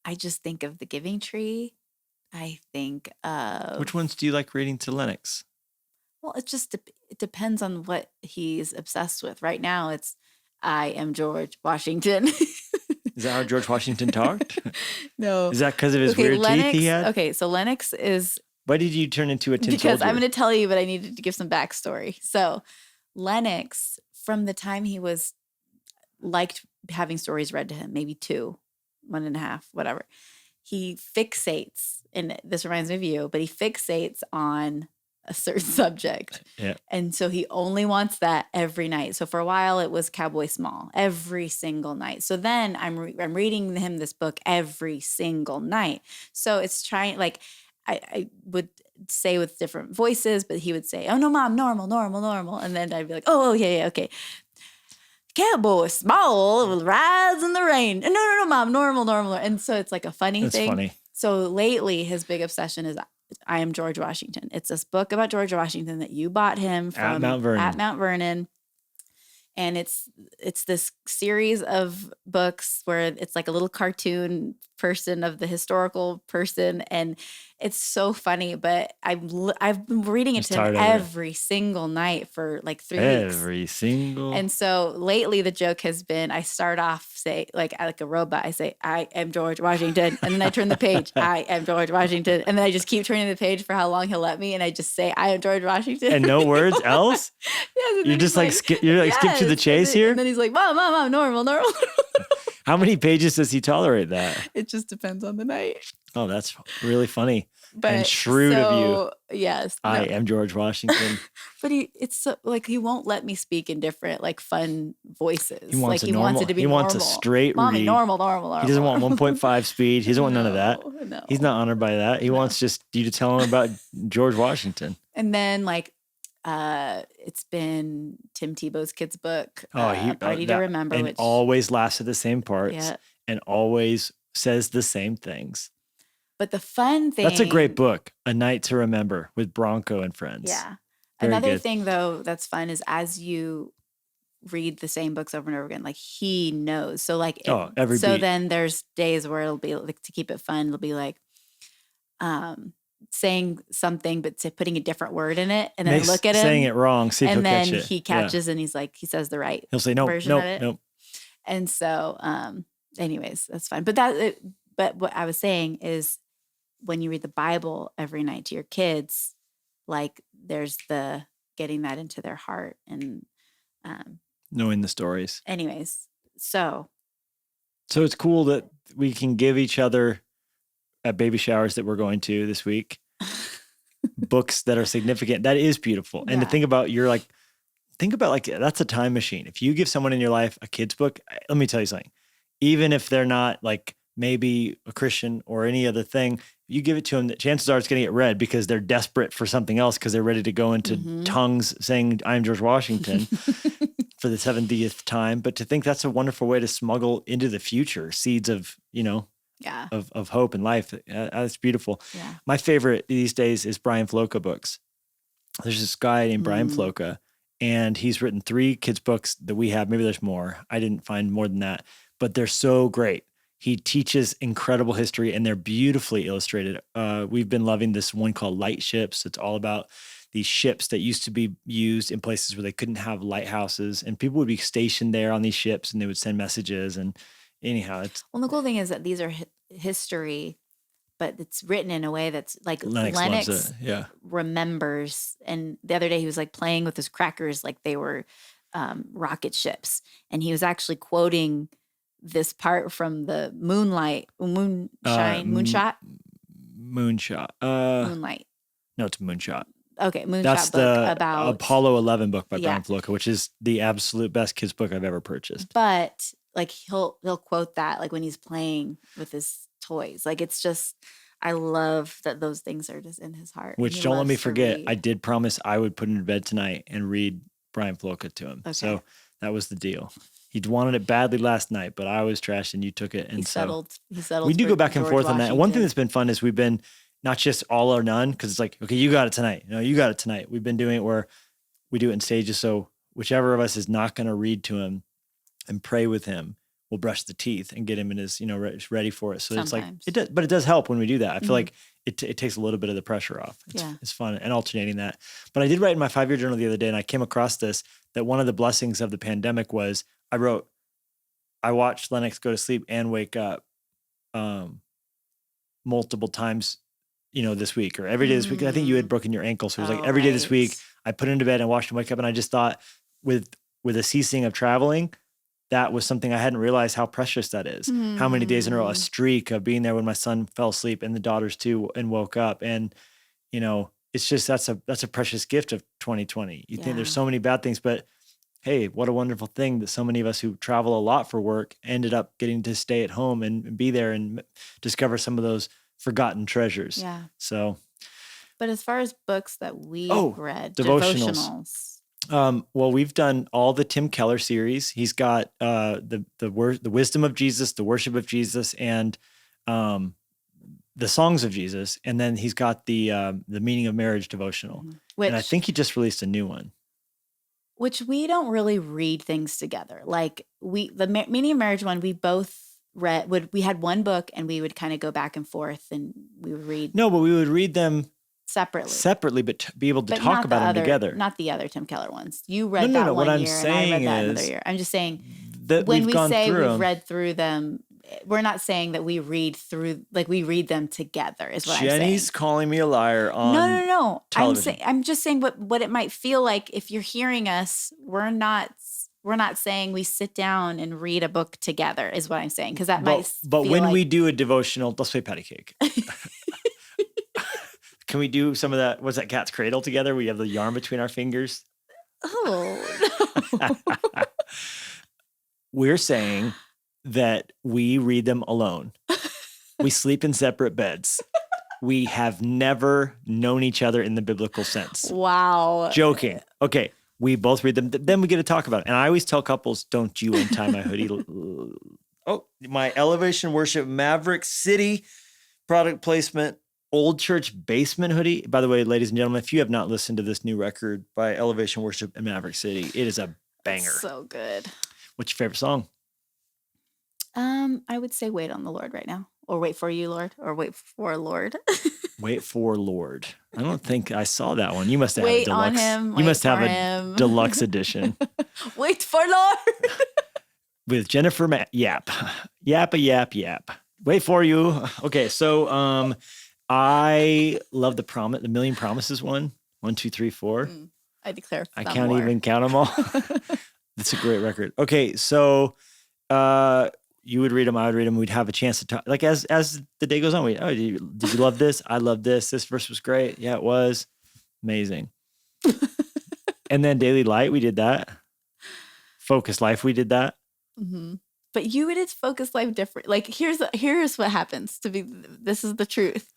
I just think of The Giving Tree. I think of... Which ones do you like reading to Lennox? Well, it depends on what he's obsessed with. Right now, it's I Am George Washington. Is that how George Washington talked? No. Is that because of his weird teeth he had? Okay, so Lennox is... Why did you turn into a tin soldier? Because I'm going to tell you, but I needed to give some backstory. So Lennox, from the time he was liked having stories read to him, maybe 2, 1.5, whatever. He fixates, and this reminds me of you, but he fixates on a certain subject. Yeah. And so he only wants that every night. So for a while it was Cowboy Small every single night. So then I'm reading him this book every single night. So it's trying, like I would say with different voices, but he would say, "Oh no, mom, normal." And then I'd be like, "Oh yeah, okay. Cowboy Small will rise in the rain. No, mom, normal." And so it's like a funny thing. That's funny. So lately his big obsession is I Am George Washington. It's this book about George Washington that you bought him from at Mount Vernon. And it's this series of books where it's like a little cartoon person of the historical person, and it's so funny. But I've been reading it to him every single night for like 3 weeks. Every single. And so lately the joke has been, I start off like a robot. I say, I am George Washington, and then I turn the page. I am George Washington, and then I just keep turning the page for how long he'll let me, and I just say, I am George Washington, and no words else. Yes, you're just like skip to the chase here. And then he's like, mom, normal. How many pages does he tolerate that? It just depends on the night. Oh, that's really funny. But and shrewd of you. Yes. I am George Washington. But it's so, like, he won't let me speak in different, like, fun voices. He wants he wants it to be normal. He wants wants a straight Mommy, read. Normal. He doesn't want 1.5 speed. He doesn't want none of that. No. He's not honored by that. He wants just you to tell him about George Washington. And then, like, it's been Tim Tebow's kids' book, Party to Remember. And which always laughs at the same parts. Yeah. And always says the same things. But the fun thing... That's a great book, A Night to Remember, with Bronco and friends. Yeah. Very Another good. thing, though, that's fun is as you read the same books over and over again, like, he knows. So, like... every beat. Then there's days where it'll be, like, to keep it fun, it'll be like... saying something but putting a different word in it, and then I look at him saying it wrong, see if he'll catch it. And then he catches and he's like, he says the right he'll say no. And so anyways, that's fine. But what I was saying is, when you read the Bible every night to your kids, like, there's the getting that into their heart and knowing the stories. Anyways, so it's cool that we can give each other at baby showers that we're going to this week books that are significant. That is beautiful. And to think about, that's a time machine. If you give someone in your life a kid's book, let me tell you something. Even if they're not like maybe a Christian or any other thing, you give it to them, chances are it's going to get read because they're desperate for something else, because they're ready to go into tongues saying, I'm George Washington for the 70th time. But to think that's a wonderful way to smuggle into the future seeds of, of hope and life. That's beautiful. Yeah. My favorite these days is Brian Floca books. There's this guy named Brian Floca, and he's written 3 kids' books that we have. Maybe there's more. I didn't find more than that, but they're so great. He teaches incredible history, and they're beautifully illustrated. We've been loving this one called Light Ships. It's all about these ships that used to be used in places where they couldn't have lighthouses, and people would be stationed there on these ships, and they would send messages. And anyhow, the cool thing is that these are history, but it's written in a way that's like Lennox remembers. And the other day he was like playing with his crackers like they were rocket ships, and he was actually quoting this part from the Moonshot. Moonlight. No, it's Moonshot. Okay, Moonshot. That's book the Apollo 11 book by Brian Floca, which is the absolute best kids book I've ever purchased. But like he'll quote that like when he's playing with his toys. Like, it's just, I love that those things are just in his heart. Which, don't let me forget, I did promise I would put him to bed tonight and read Brian Floca to him. Okay. So that was the deal. He'd wanted it badly last night, but I was trashed and you took it. And he settled. We do go back and forth on that. And one thing that's been fun is we've been not just all or none, because it's like, okay, you got it tonight. No, you got it tonight. We've been doing it where we do it in stages. So whichever of us is not going to read to him and pray with him, we'll brush the teeth and get him in his, ready for it. So Sometimes. It's like, but it does help when we do that. I feel like it takes a little bit of the pressure off. It's fun and alternating that. But I did write in my 5-year journal the other day, and I came across this, that one of the blessings of the pandemic was I watched Lennox go to sleep and wake up multiple times, this week or every day this week. I think you had broken your ankle. So it was like every day this week, I put him to bed and watched him wake up. And I just thought with a ceasing of traveling, that was something I hadn't realized how precious that is. How many days in a row, a streak of being there when my son fell asleep and the daughters too, and woke up. And, it's just, that's a precious gift of 2020. You think there's so many bad things, but hey, what a wonderful thing that so many of us who travel a lot for work ended up getting to stay at home and be there and discover some of those forgotten treasures. Yeah. So. But as far as books that we read, devotionals. Well, we've done all the Tim Keller series. He's got the Wisdom of Jesus, the Worship of Jesus, and the Songs of Jesus, and then he's got the Meaning of Marriage devotional. And I think he just released a new one. Which we don't really read things together. Like the Meaning of Marriage one, we both we had one book and we would kind of go back and forth and we would read. No, but we would read them separately, but be able to talk about them together. Not the other Tim Keller ones. You read that one year and I read that another year. I'm just saying that when we say we've read through them, we're not saying that we read through, like we read them together is what I'm saying. Jenny's calling me a liar on No. television. I'm just saying what it might feel like if you're hearing us. We're not saying we sit down and read a book together is what I'm saying. Because that might But when we do a devotional, let's play patty cake. Can we do some of that? What's that cat's cradle together? We have the yarn between our fingers. Oh, no. We're saying that we read them alone. We sleep in separate beds. We have never known each other in the biblical sense. Wow. Joking. Okay. We both read them. Then we get to talk about it. And I always tell couples, don't you untie my hoodie. Oh, my Elevation Worship Maverick City product placement. Old Church Basement hoodie. By the way, ladies and gentlemen, if you have not listened to this new record by Elevation Worship in Maverick City, it is a banger. So good. What's your favorite song? I would say Wait on the Lord right now. Or Wait for You, Lord. Or Wait for Lord. Wait for Lord. I don't think I saw that one. You must have Wait a deluxe. on him. You must have him. a deluxe edition. Wait for Lord. With Jennifer Yap. Yap. Wait for you. Okay, so I love the Million Promises one. 1, 2, 3, 4. I declare. I can't even count them all. That's a great record. Okay, so you would read them, I would read them. We'd have a chance to talk. Like as the day goes on, did you love this? I love this. This verse was great. Yeah, it was amazing. And then Daily Light, we did that. Focus Life, we did that. Mm-hmm. But you and its Focus Life different. Like here's what happens to be. This is the truth.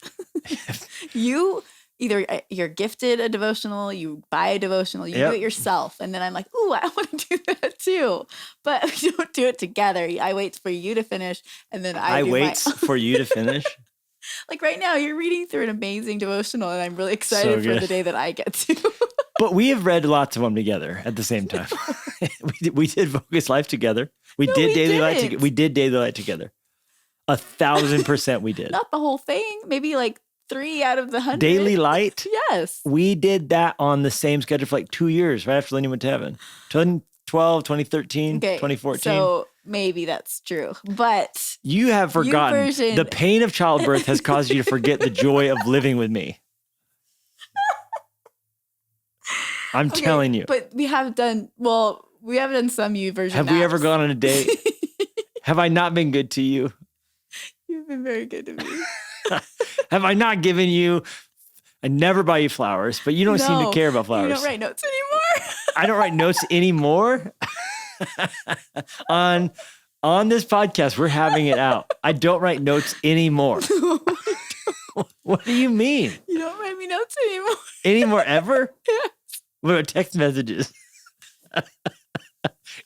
You're gifted a devotional, you buy a devotional, you do it yourself. And then I'm like, ooh, I want to do that too. But we don't do it together. I wait for you to finish. And then I wait for you to finish. Like right now, you're reading through an amazing devotional. And I'm really excited for the day that I get to. But we have read lots of them together at the same time. we did Focus Life together. We did Daily Light together. We did Daily Light together. 1,000% we did. Not the whole thing. Maybe like 3 out of the 100. Daily Light? Yes. We did that on the same schedule for like 2 years, right after Lenny went to heaven. 2012, 2013, 2014. So maybe that's true. But you have forgotten. The pain of childbirth has caused you to forget the joy of living with me. I'm telling you. But we have done some YouVersion. Have we ever gone on a date? Have I not been good to you? You've been very good to me. Have I not given you? I never buy you flowers, but you don't seem to care about flowers. You don't write notes anymore. I don't write notes anymore. On this podcast, we're having it out. I don't write notes anymore. What do you mean? You don't write me notes anymore. Anymore ever? Yes. What about text messages?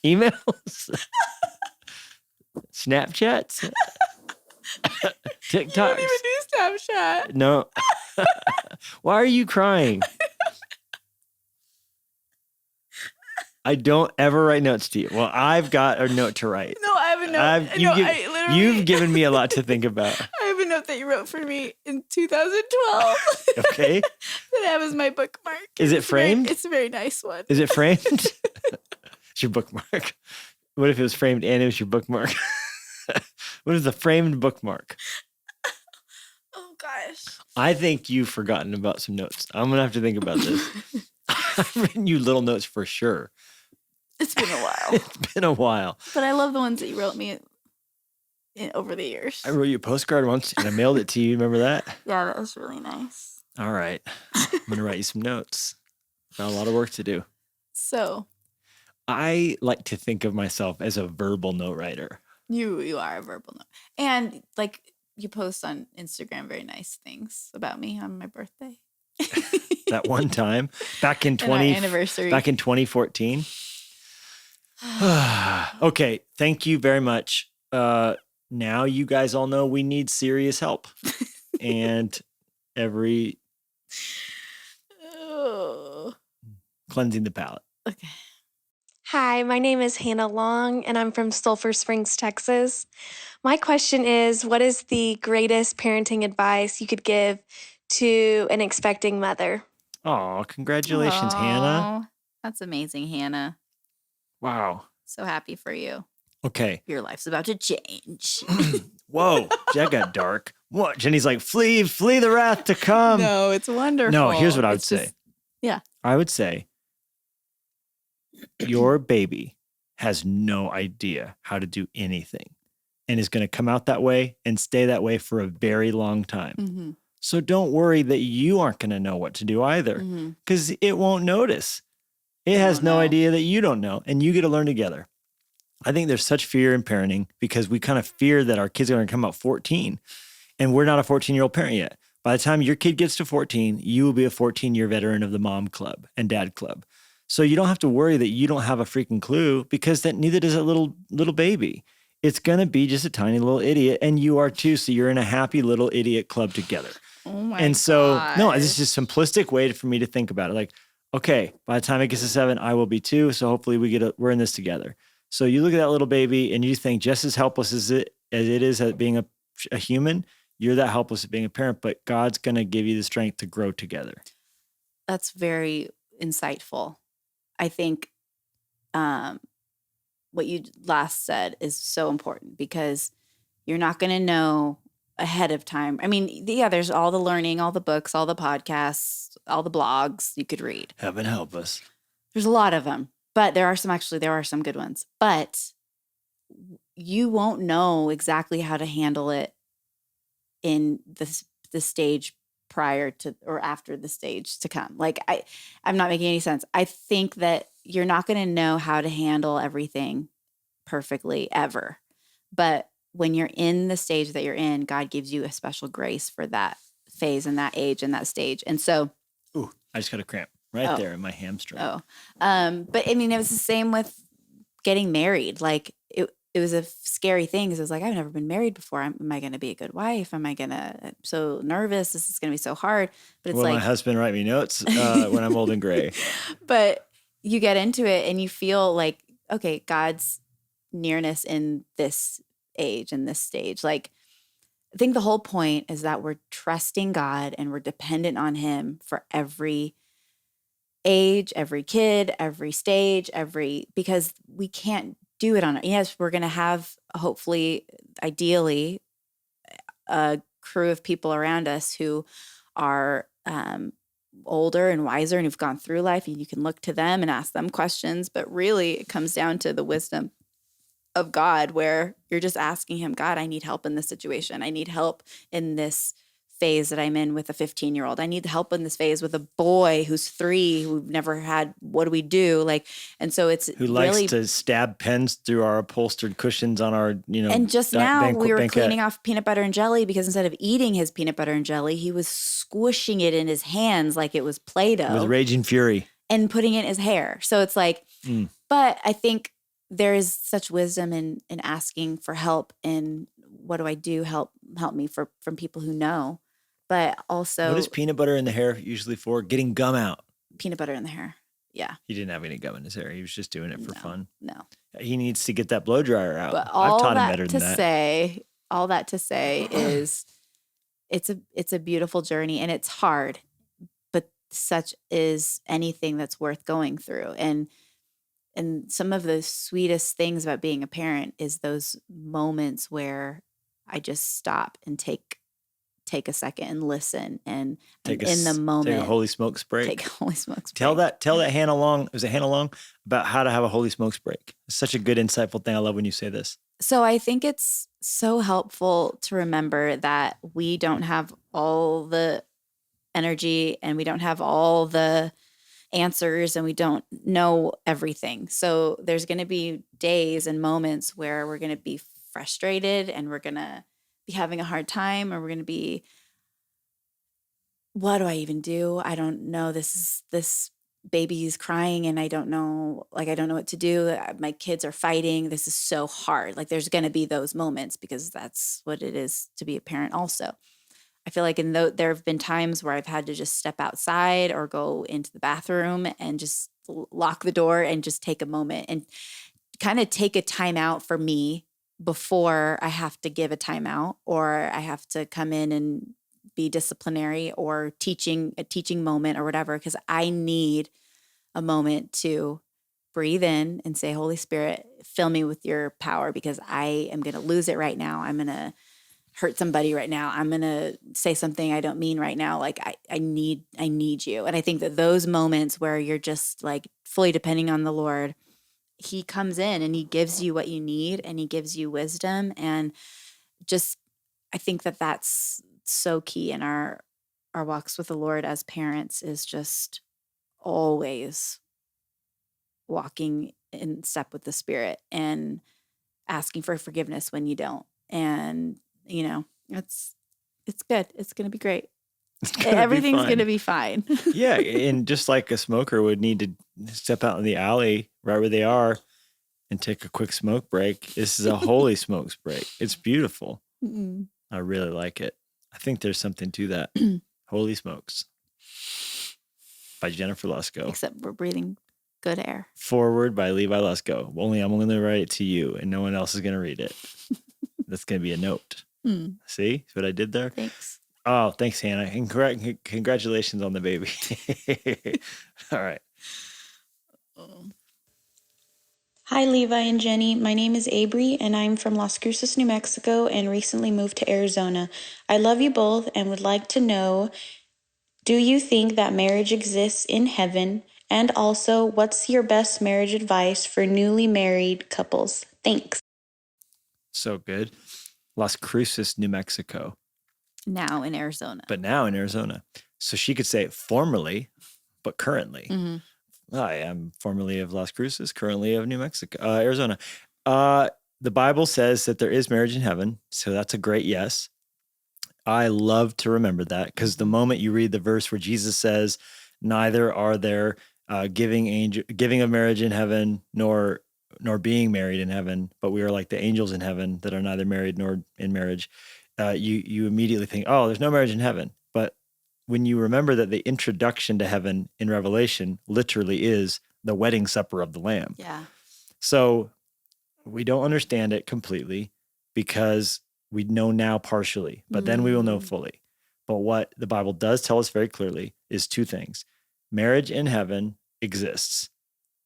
Emails? Snapchats? TikToks? You don't even do Snapchat. No. Why are you crying? I don't ever write notes to you. Well, I've got a note to write. No, I have a note. You've given me a lot to think about. I have a note that you wrote for me in 2012. Okay. That I was my bookmark. Is it framed? It's a very nice one. Is it framed? It's your bookmark. What if it was framed and it was your bookmark? What is a framed bookmark? Oh, gosh. I think you've forgotten about some notes. I'm going to have to think about this. I've written you little notes for sure. It's been a while. It's been a while. But I love the ones that you wrote me over the years. I wrote you a postcard once and I mailed it to you. Remember that? Yeah, that was really nice. All right. I'm going to write you some notes. Got a lot of work to do. So. I like to think of myself as a verbal note writer. You are a verbal note. And like you post on Instagram very nice things about me on my birthday. That one time back in 2014. Okay, thank you very much. Now you guys all know we need serious help. And cleansing the palate. Okay. Hi, my name is Hannah Long, and I'm from Sulphur Springs, Texas. My question is, what is the greatest parenting advice you could give to an expecting mother? Oh, congratulations, Hannah. That's amazing, Hannah. Wow. So happy for you. Okay. Your life's about to change. Whoa, that got dark. What? Jenny's like, flee the wrath to come. No, it's wonderful. No, here's what I would say. Yeah. I would say your baby has no idea how to do anything and is going to come out that way and stay that way for a very long time. Mm-hmm. So don't worry that you aren't going to know what to do either, because it won't notice. It has no idea that you don't know, and you get to learn together. I think there's such fear in parenting because we kind of fear that our kids are going to come out 14, and we're not a 14-year-old parent yet. By the time your kid gets to 14, you will be a 14-year veteran of the mom club and dad club. So you don't have to worry that you don't have a freaking clue, because that neither does a little baby. It's going to be just a tiny little idiot, and you are too. So you're in a happy little idiot club together. Oh my And so, gosh. no, it's just a simplistic way for me to think about it. Like, okay, by the time it gets to 7, I will be 2. So hopefully we're in this together. So you look at that little baby and you think just as helpless as it is at being a human, you're that helpless at being a parent, but God's going to give you the strength to grow together. That's very insightful. I think what you last said is so important, because you're not going to know ahead of time. I mean, yeah, there's all the learning, all the books, all the podcasts, all the blogs you could read. Heaven help us. There's a lot of them, but there are some good ones. But you won't know exactly how to handle it in the stage prior to or after the stage to come. Like, I'm not making any sense. I think that you're not going to know how to handle everything perfectly ever. But when you're in the stage that you're in, God gives you a special grace for that phase and that age and that stage. And so, ooh, I just got a cramp right there in my hamstring. But I mean, it was the same with getting married. Like, it was a scary thing, because it was like, I've never been married before. Am I going to be a good wife? I'm so nervous. This is going to be so hard. But it's my husband write me notes when I'm old and gray. But you get into it and you feel like, okay, God's nearness in this age and this stage. Like, I think the whole point is that we're trusting God and we're dependent on Him for every age, every kid, every stage, because we can't do it on it. Yes, we're going to have, hopefully, ideally, a crew of people around us who are older and wiser and who've gone through life, and you can look to them and ask them questions. But really, it comes down to the wisdom of God, where you're just asking Him, God, I need help in this situation. I need help in this phase that I'm in with a 15-year-old. I need help in this phase with a boy who's 3, who've never had, what do we do? Like, and so it's who likes to stab pens through our upholstered cushions on our, And just now we were cleaning off peanut butter and jelly, because instead of eating his peanut butter and jelly, he was squishing it in his hands like it was Play-Doh. With raging fury. And putting it in his hair. So it's like, but I think there is such wisdom in asking for help, and what do I do? Help me from people who know. But also, what is peanut butter in the hair usually for? Getting gum out. Peanut butter in the hair. Yeah. He didn't have any gum in his hair. He was just doing it for fun. No. He needs to get that blow dryer out. But I've taught him better than that. All that to say is it's a beautiful journey, and it's hard, but such is anything that's worth going through. And some of the sweetest things about being a parent is those moments where I just stop and take a second and listen, and in the moment. Take a holy smokes break. Take a holy smokes break. Tell that Hannah Long, was it Hannah Long, about how to have a holy smokes break. It's such a good, insightful thing. I love when you say this. So I think it's so helpful to remember that we don't have all the energy, and we don't have all the answers, and we don't know everything. So there's going to be days and moments where we're going to be frustrated, and we're going to be having a hard time, or we're going to be, what do I even do? I don't know. This baby is crying, and I don't know what to do. My kids are fighting. This is so hard. Like, there's going to be those moments, because that's what it is to be a parent also. I feel like there have been times where I've had to just step outside or go into the bathroom and just lock the door and just take a moment and kind of take a time out for me before I have to give a timeout or I have to come in and be disciplinary or a teaching moment or whatever, because I need a moment to breathe in and say, Holy Spirit, fill me with your power, because I am going to lose it right now. I'm going to hurt somebody right now. I'm going to say something I don't mean right now. Like I need you. And I think that those moments where you're just like fully depending on the Lord, he comes in and he gives you what you need and he gives you wisdom. And just, I think that that's so key in our walks with the Lord as parents, is just always walking in step with the Spirit and asking for forgiveness when you don't. And, it's good. It's going to be great. Everything's going to be fine. Yeah. And just like a smoker would need to step out in the alley right where they are and take a quick smoke break, this is a holy smokes break. It's beautiful. Mm-mm. I really like it. I think there's something to that. Holy Smokes by Jennifer Lusko. Except we're breathing good air. Forward by Levi Lusko. I'm only going to write it to you and no one else is going to read it. That's going to be a note. See what I did there? Thanks. Oh, thanks, Hannah. And congratulations on the baby. All right. Hi, Levi and Jennie. My name is Abri, and I'm from Las Cruces, New Mexico, and recently moved to Arizona. I love you both and would like to know, do you think that marriage exists in heaven? And also, what's your best marriage advice for newly married couples? Thanks. So good. Las Cruces, New Mexico. Now in Arizona. But now in Arizona. So she could say formerly, but currently. Mm-hmm. I am formerly of Las Cruces, currently of New Mexico, Arizona. The Bible says that there is marriage in heaven. So that's a great yes. I love to remember that, because the moment you read the verse where Jesus says, neither are there giving of marriage in heaven, nor being married in heaven, but we are like the angels in heaven that are neither married nor in marriage. You immediately think, oh, there's no marriage in heaven. But when you remember that the introduction to heaven in Revelation literally is the wedding supper of the Lamb. Yeah. So we don't understand it completely because we know now partially, but then we will know fully. But what the Bible does tell us very clearly is two things. Marriage in heaven exists,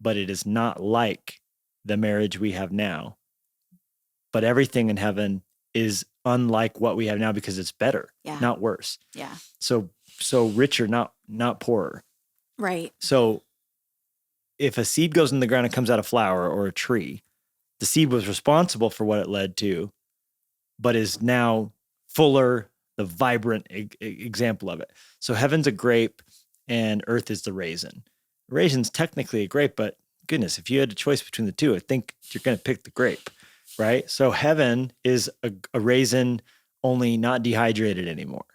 but it is not like the marriage we have now. But everything in heaven is unlike what we have now because it's better, not worse. Yeah. So richer, not poorer. Right. So if a seed goes in the ground and comes out a flower or a tree, the seed was responsible for what it led to, but is now fuller, the vibrant example of it. So heaven's a grape and earth is the raisin. Raisin's technically a grape, but goodness, if you had a choice between the two, I think you're going to pick the grape, right? So heaven is a raisin, only not dehydrated anymore.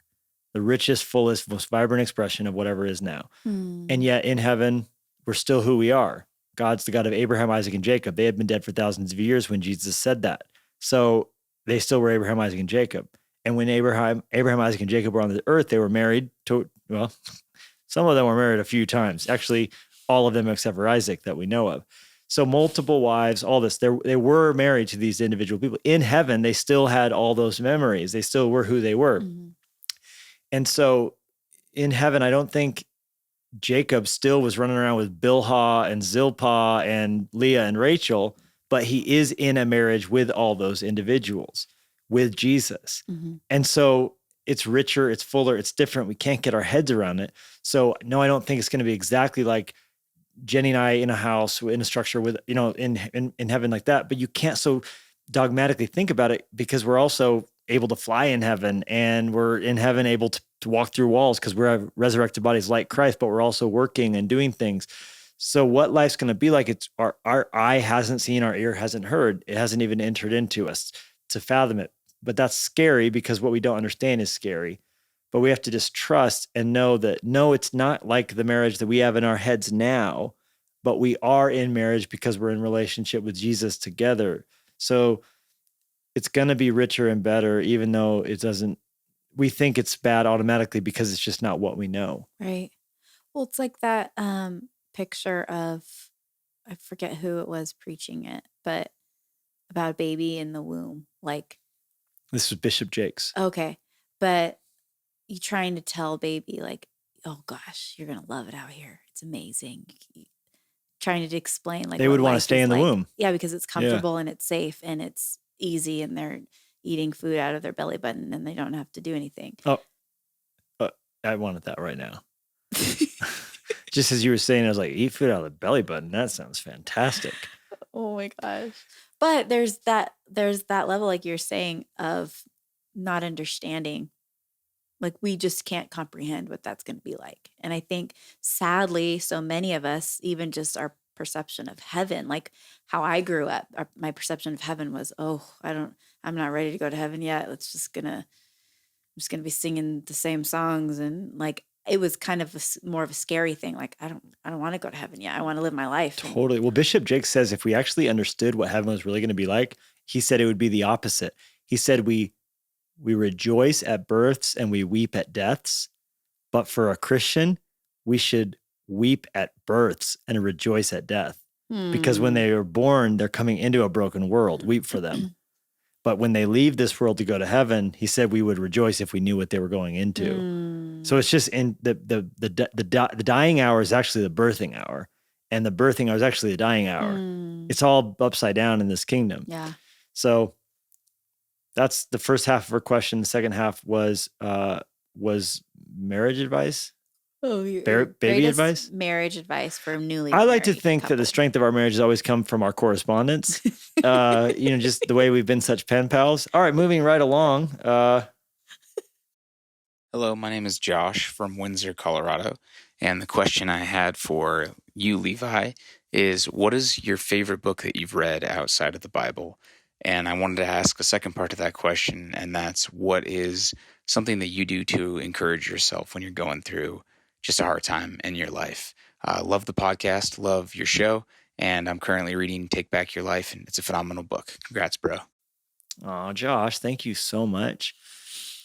The richest, fullest, most vibrant expression of whatever is now. And yet in heaven, we're still who we are. God's the God of Abraham, Isaac, and Jacob. They had been dead for thousands of years when Jesus said that. So they still were Abraham, Isaac, and Jacob. And when Abraham, Isaac, and Jacob were on the earth, they were married to, well, some of them were married a few times. Actually, all of them except for Isaac that we know of. So multiple wives, all this. They were married to these individual people. In heaven, they still had all those memories. They still were who they were. Mm-hmm. And so in heaven, I don't think Jacob still was running around with Bilhah and Zilpah and Leah and Rachel, but he is in a marriage with all those individuals, with Jesus. Mm-hmm. And so it's richer, it's fuller, it's different. We can't get our heads around it. So no, I don't think it's going to be exactly like Jennie and I in a house, in a structure with, in heaven like that. But you can't so dogmatically think about it because we're also able to fly in heaven, and we're in heaven able to walk through walls because we're resurrected bodies like Christ, but we're also working and doing things. So what life's going to be like, it's our eye hasn't seen, our ear hasn't heard. It hasn't even entered into us to fathom it. But that's scary because what we don't understand is scary. But we have to just trust and know that, no, it's not like the marriage that we have in our heads now, but we are in marriage because we're in relationship with Jesus together. So it's going to be richer and better, even though it doesn't, we think it's bad automatically because it's just not what we know. Right. Well, it's like that picture of, I forget who it was preaching it, but about a baby in the womb. Like, this was Bishop Jakes. Okay. But you trying to tell baby, like, oh gosh, you're going to love it out here. It's amazing. Trying to explain, like, they would want to stay in the womb. Yeah, because it's comfortable and it's safe and it's easy and they're eating food out of their belly button and they don't have to do anything. Oh, I wanted that right now. Just as you were saying, I was like, eat food out of the belly button. That sounds fantastic. Oh my gosh. But there's that level, like you're saying, of not understanding. Like, we just can't comprehend what that's going to be like. And I think, sadly, so many of us, even just our perception of heaven, like how I grew up, my perception of heaven was, I'm not ready to go to heaven yet. I'm just going to be singing the same songs. And like, it was kind of more of a scary thing. Like, I don't want to go to heaven yet. I want to live my life. Totally. Well, Bishop Jake says if we actually understood what heaven was really going to be like, he said it would be the opposite. He said we rejoice at births and we weep at deaths. But for a Christian, we should weep at births and rejoice at death. Because when they are born, they're coming into a broken world. Weep for them. But when they leave this world to go to heaven, he said we would rejoice if we knew what they were going into. So it's just in the dying hour is actually the birthing hour, and the birthing hour is actually the dying hour. It's all upside down in this kingdom. Yeah. So that's the first half of her question. The second half was marriage advice. Baby advice? Marriage advice for newly I like to married think that the strength of our marriage has always come from our correspondence. Just the way we've been such pen pals. All right, moving right along. Hello, my name is Josh from Windsor, Colorado. And the question I had for you, Levi, is what is your favorite book that you've read outside of the Bible? And I wanted to ask a second part to that question, and that's what is something that you do to encourage yourself when you're going through just a hard time in your life. Love the podcast, love your show, and I'm currently reading Take Back Your Life, and it's a phenomenal book. Congrats, bro. Oh, Josh, thank you so much.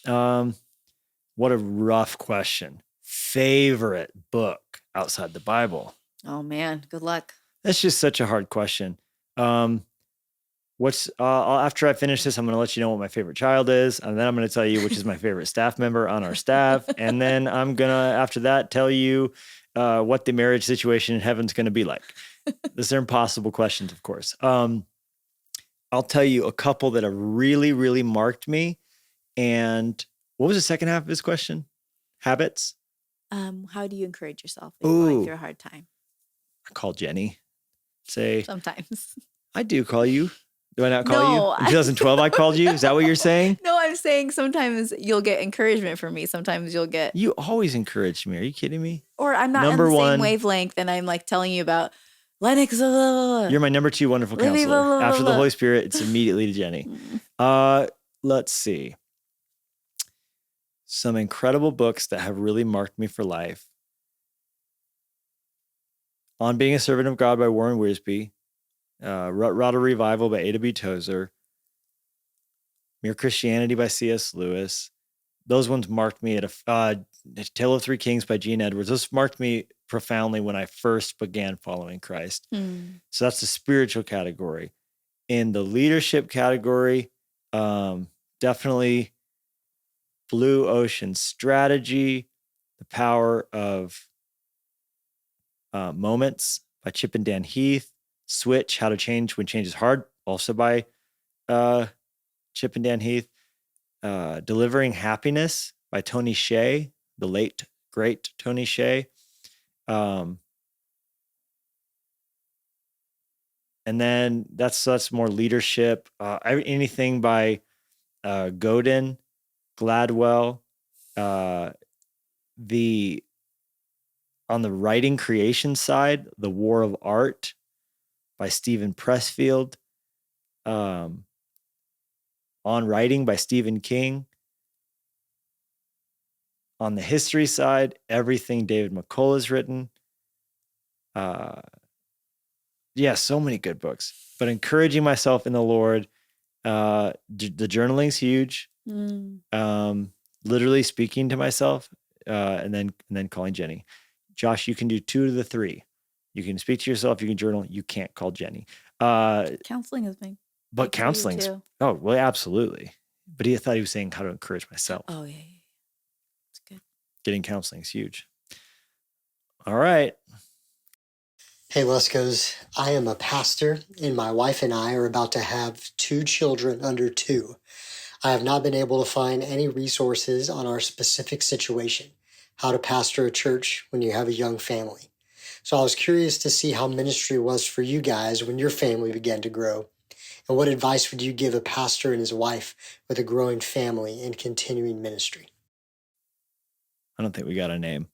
What a rough question. Favorite book outside the Bible? Oh man, good luck. That's just such a hard question. After I finish this, I'm going to let you know what my favorite child is. And then I'm going to tell you which is my favorite staff member on our staff. And then I'm going to, after that, tell you what the marriage situation in heaven's going to be like. These are impossible questions, of course. I'll tell you a couple that have really, really marked me. And what was the second half of this question? Habits? How do you encourage yourself when you're going through a hard time? I call Jennie. Say, sometimes. I do call you. Do I not call you? In 2012, I called you. Is that what you're saying? No, I'm saying sometimes you'll get encouragement from me. Sometimes you'll get. You always encourage me. Are you kidding me? Or I'm not on the same wavelength and I'm like telling you about Lennox. You're my number 2 wonderful counselor. After the Holy Spirit, it's immediately to Jennie. Let's see. Some incredible books that have really marked me for life. On Being a Servant of God by Warren Wiersbe. Rut of Revival by A.W. Tozer. Mere Christianity by C.S. Lewis. Those ones marked me at Tale of Three Kings by Gene Edwards. Those marked me profoundly when I first began following Christ. So that's the spiritual category. In the leadership category, definitely Blue Ocean Strategy, The Power of Moments by Chip and Dan Heath. Switch, How to Change When Change is Hard, also by Chip and Dan Heath. Delivering Happiness by Tony Hsieh, the late, great Tony Hsieh. And then that's more leadership. Anything by Godin, Gladwell. On the writing creation side, The War of Art by Stephen Pressfield. On Writing by Stephen King. On the history side, everything David McCullough has written. So many good books. But encouraging myself in the Lord. The journaling's huge. Literally speaking to myself, and then calling Jennie. Josh, you can do 2 of the 3. You can speak to yourself. You can journal. You can't call Jennie. Counseling is big. But counseling's, oh, well, absolutely. But I thought he was saying how to encourage myself. Oh, yeah. It's good. Getting counseling is huge. All right. Hey, Luskos. I am a pastor, and my wife and I are about to have 2 children under 2. I have not been able to find any resources on our specific situation, how to pastor a church when you have a young family. So I was curious to see how ministry was for you guys when your family began to grow. And what advice would you give a pastor and his wife with a growing family and continuing ministry? I don't think we got a name.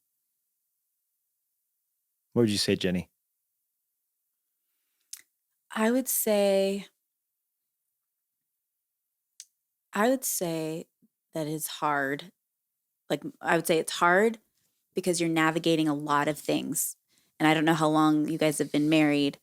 What would you say, Jennie? I would say that it's hard. Like, I would say it's hard because you're navigating a lot of things. And I don't know how long you guys have been married,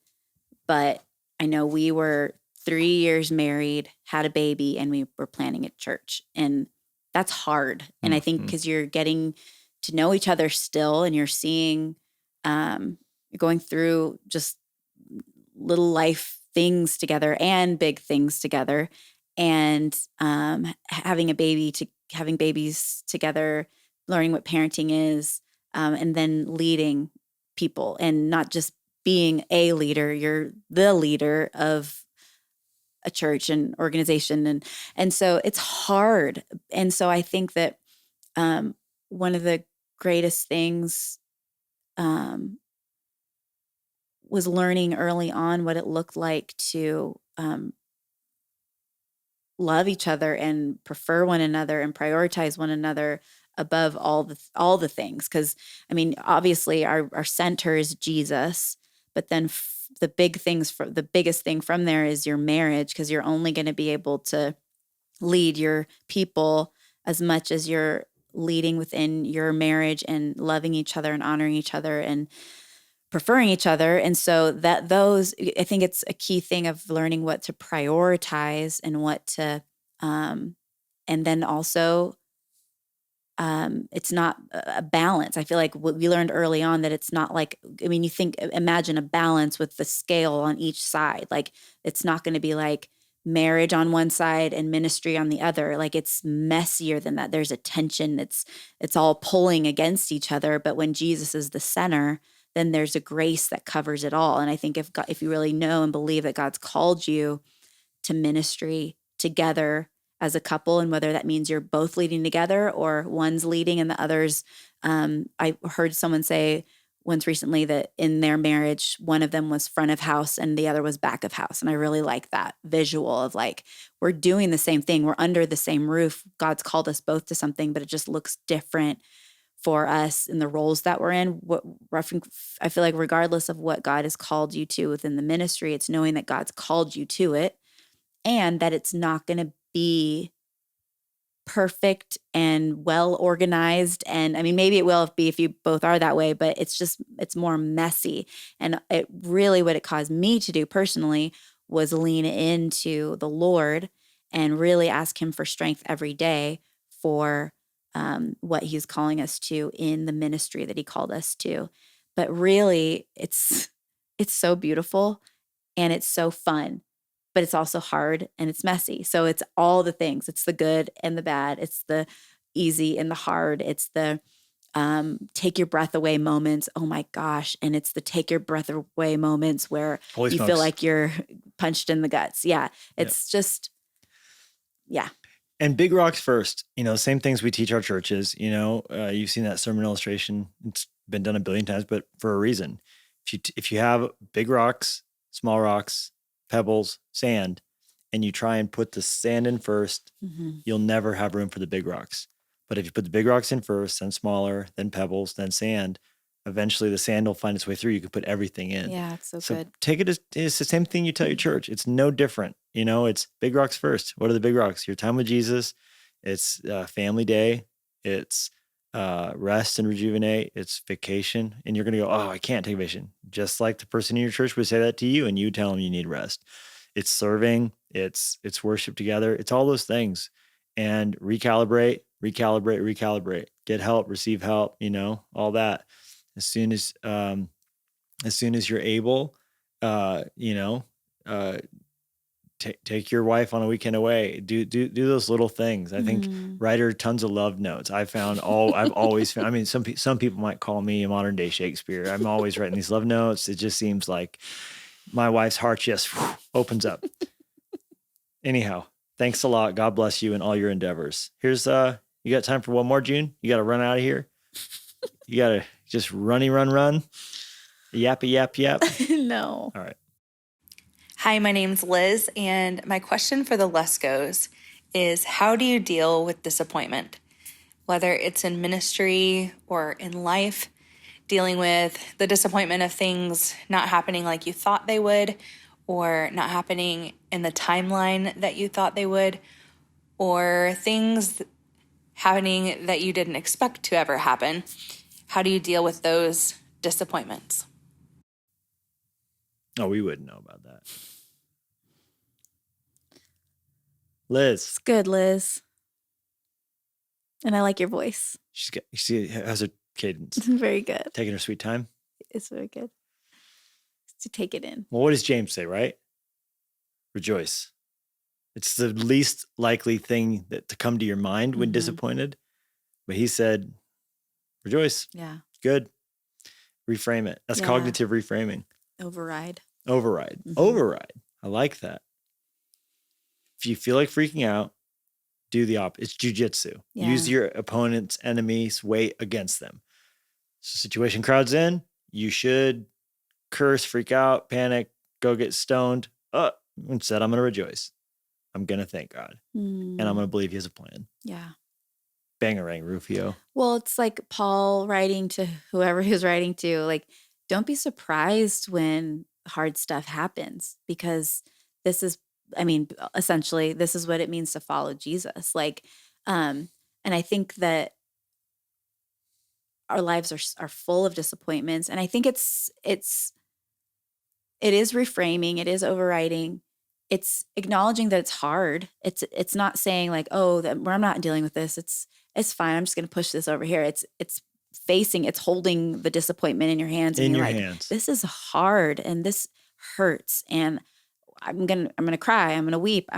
but I know we were 3 years married, had a baby, and we were planning a church. And that's hard. And I think because you're getting to know each other still, and you're seeing, you're going through just little life things together and big things together, and having babies together, learning what parenting is, and then leading people, and not just being a leader. You're the leader of a church and organization, and so it's hard. And so I think that one of the greatest things was learning early on what it looked like to love each other and prefer one another and prioritize one another above all the things. Because I mean, obviously our center is Jesus, but then the biggest thing from there is your marriage, because you're only going to be able to lead your people as much as you're leading within your marriage and loving each other and honoring each other and preferring each other. And so I think it's a key thing of learning what to prioritize and what to, and then also, it's not a balance. I feel like what we learned early on, that it's not like, I mean, imagine a balance with the scale on each side. Like, it's not going to be like marriage on one side and ministry on the other. Like, it's messier than that. There's a tension. It's all pulling against each other. But when Jesus is the center, then there's a grace that covers it all. And I think if you really know and believe that God's called you to ministry together as a couple, and whether that means you're both leading together or one's leading and the other's, I heard someone say once recently that in their marriage, one of them was front of house and the other was back of house. And I really like that visual of like, we're doing the same thing. We're under the same roof. God's called us both to something, but it just looks different for us in the roles that we're in. I feel like regardless of what God has called you to within the ministry, it's knowing that God's called you to it, and that it's not going to be perfect and well organized. And I mean, maybe it will be if you both are that way, but it's more messy. And what it caused me to do personally was lean into the Lord and really ask him for strength every day for what he's calling us to in the ministry that he called us to. But really, it's so beautiful and it's so fun, but it's also hard and it's messy. So it's all the things. It's the good and the bad. It's the easy and the hard. It's the take your breath away moments. Oh my gosh. And it's the take your breath away moments where you feel like you're punched in the guts. Yeah. It's just, yeah. And big rocks first, same things we teach our churches, you've seen that sermon illustration. It's been done a billion times, but for a reason. If you have big rocks, small rocks, pebbles, sand, and you try and put the sand in first, you'll never have room for the big rocks. But if you put the big rocks in first, then smaller, then pebbles, then sand, eventually the sand will find its way through. You can put everything in. Yeah, it's so good. Take it it's the same thing you tell your church. It's no different. It's big rocks first. What are the big rocks? Your time with Jesus. It's family day. It's rest and rejuvenate. It's vacation. And you're going to go, oh, I can't take vacation. Just like the person in your church would say that to you and you tell them you need rest. It's serving. It's worship together. It's all those things. And recalibrate. Get help, receive help, all that. As soon as as soon as you're able, take your wife on a weekend away. Do those little things. I think write her tons of love notes. I've always found, I mean, some people might call me a modern day Shakespeare. I'm always writing these love notes. It just seems like my wife's heart just opens up. Anyhow, thanks a lot. God bless you and all your endeavors. Here's, you got time for one more, June? You got to run out of here. You got to just run. Yappy, yap. No. All right. Hi, my name's Liz, and my question for the Luskos is, how do you deal with disappointment? Whether it's in ministry or in life, dealing with the disappointment of things not happening like you thought they would, or not happening in the timeline that you thought they would, or things happening that you didn't expect to ever happen. How do you deal with those disappointments? Oh, we wouldn't know about that. Liz. It's good, Liz. And I like your voice. She has her cadence. Very good. Taking her sweet time. It's very good. To take it in. Well, what does James say, right? Rejoice. It's the least likely thing to come to your mind when disappointed. But he said, rejoice. Yeah. Good. Reframe it. That's cognitive reframing. Override. Override. I like that. If you feel like freaking out, do the opposite. It's jujitsu. Yeah. Use your opponent's enemies' weight against them. So situation crowds in, you should curse, freak out, panic, go get stoned. Instead, I'm going to rejoice. I'm going to thank God. And I'm going to believe he has a plan. Yeah. Bangarang, Rufio. Well, it's like Paul writing to whoever he was writing to, like, don't be surprised when hard stuff happens, because essentially this is what it means to follow Jesus. Like, and I think that our lives are full of disappointments. And I think it is reframing. It is overriding. It's acknowledging that it's hard. It's not saying like, oh, I'm not dealing with this. It's fine. I'm just going to push this over here. It's holding the disappointment in your hands. And you're like, this is hard and this hurts. And I'm going to cry. I'm going to weep.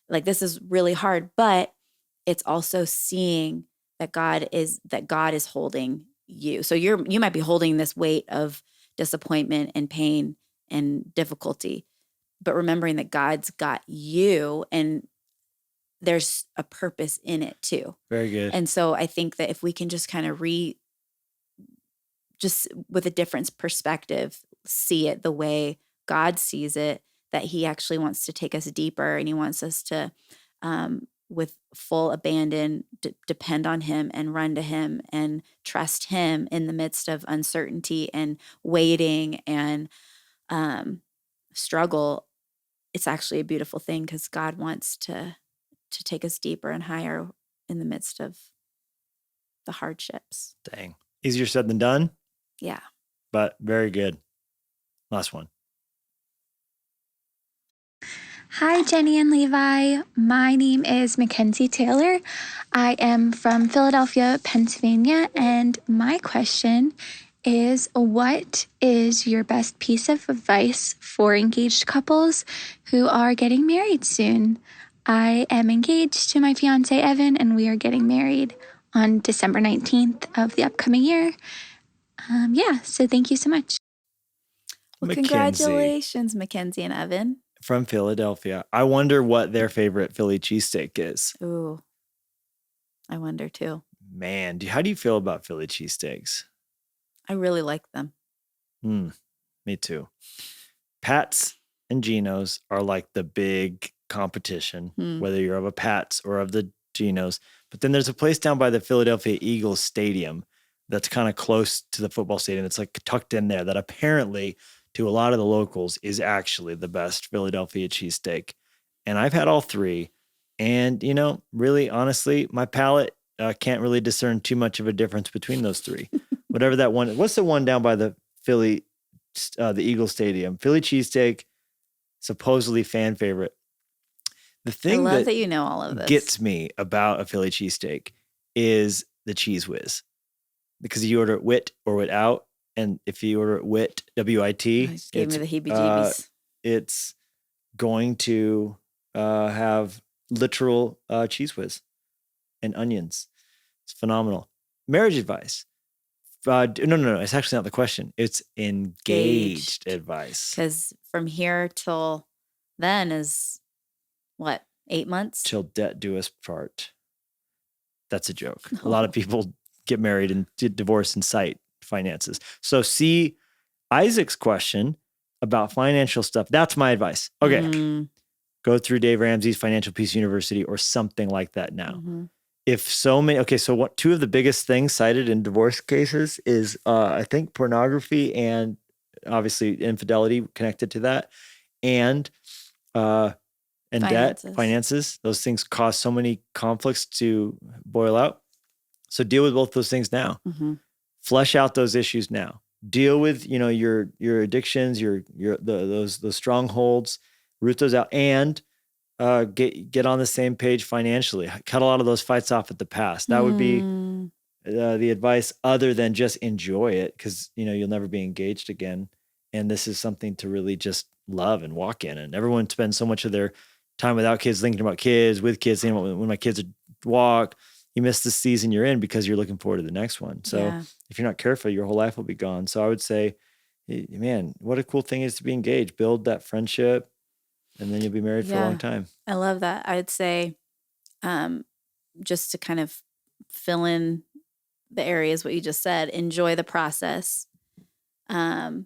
This is really hard, but it's also seeing that God is holding you. So you might be holding this weight of disappointment and pain and difficulty, but remembering that God's got you and there's a purpose in it too. Very good. And so I think that if we can just kind of just with a different perspective, see it the way God sees it, that he actually wants to take us deeper and he wants us to, with full abandon, depend on him and run to him and trust him in the midst of uncertainty and waiting and struggle. It's actually a beautiful thing because God wants to take us deeper and higher in the midst of the hardships. Dang. Easier said than done. Yeah. But very good. Last one. Hi, Jennie and Levi. My name is Mackenzie Taylor. I am from Philadelphia, Pennsylvania, and my question is, what is your best piece of advice for engaged couples who are getting married soon? I am engaged to my fiance, Evan, and we are getting married on December 19th of the upcoming year. So thank you so much. Well, congratulations, Mackenzie and Evan. From Philadelphia. I wonder what their favorite Philly cheesesteak is. Ooh, I wonder too. Man, how do you feel about Philly cheesesteaks? I really like them. Me too. Pat's and Geno's are like the big competition, whether you're of a Pat's or of the Geno's. But then there's a place down by the Philadelphia Eagles Stadium that's kind of close to the football stadium. It's like tucked in there that apparently to a lot of the locals is actually the best Philadelphia cheesesteak. And I've had all three. And, really, honestly, my palate can't really discern too much of a difference between those three. Whatever that one, what's the one down by the the Eagle Stadium? Philly cheesesteak, supposedly fan favorite. The thing I love that you know all of this. Gets me about a Philly cheesesteak is the cheese whiz. Because you order it with or without, and if you order it WIT, W-I-T, Just gave me the heebie-jeebies. It's going to have literal cheese whiz and onions. It's phenomenal. Marriage advice. No. It's actually not the question. It's engaged advice. Because from here till then is what, 8 months? Till death do us part. That's a joke. A lot of people get married and divorce and cite finances. So see Isaac's question about financial stuff. That's my advice. Okay. Go through Dave Ramsey's Financial Peace University or something like that now. If so many, okay, so what two of the biggest things cited in divorce cases is I think pornography and obviously infidelity connected to that, and debt, finances. Those things cause so many conflicts to boil out. So deal with both those things now. Flesh out those issues now. Deal with your addictions, those strongholds, root those out, and get on the same page financially. Cut a lot of those fights off at the past. That would be the advice, other than just enjoy it, because you'll never be engaged again. And this is something to really just love and walk in. And everyone spends so much of their time without kids thinking about kids, with kids, when my kids walk. You miss the season you're in because you're looking forward to the next one. So if you're not careful, your whole life will be gone. So I would say, man, what a cool thing it is to be engaged. Build that friendship, and then you'll be married for a long time. I love that. I would say, just to kind of fill in the areas what you just said, enjoy the process. That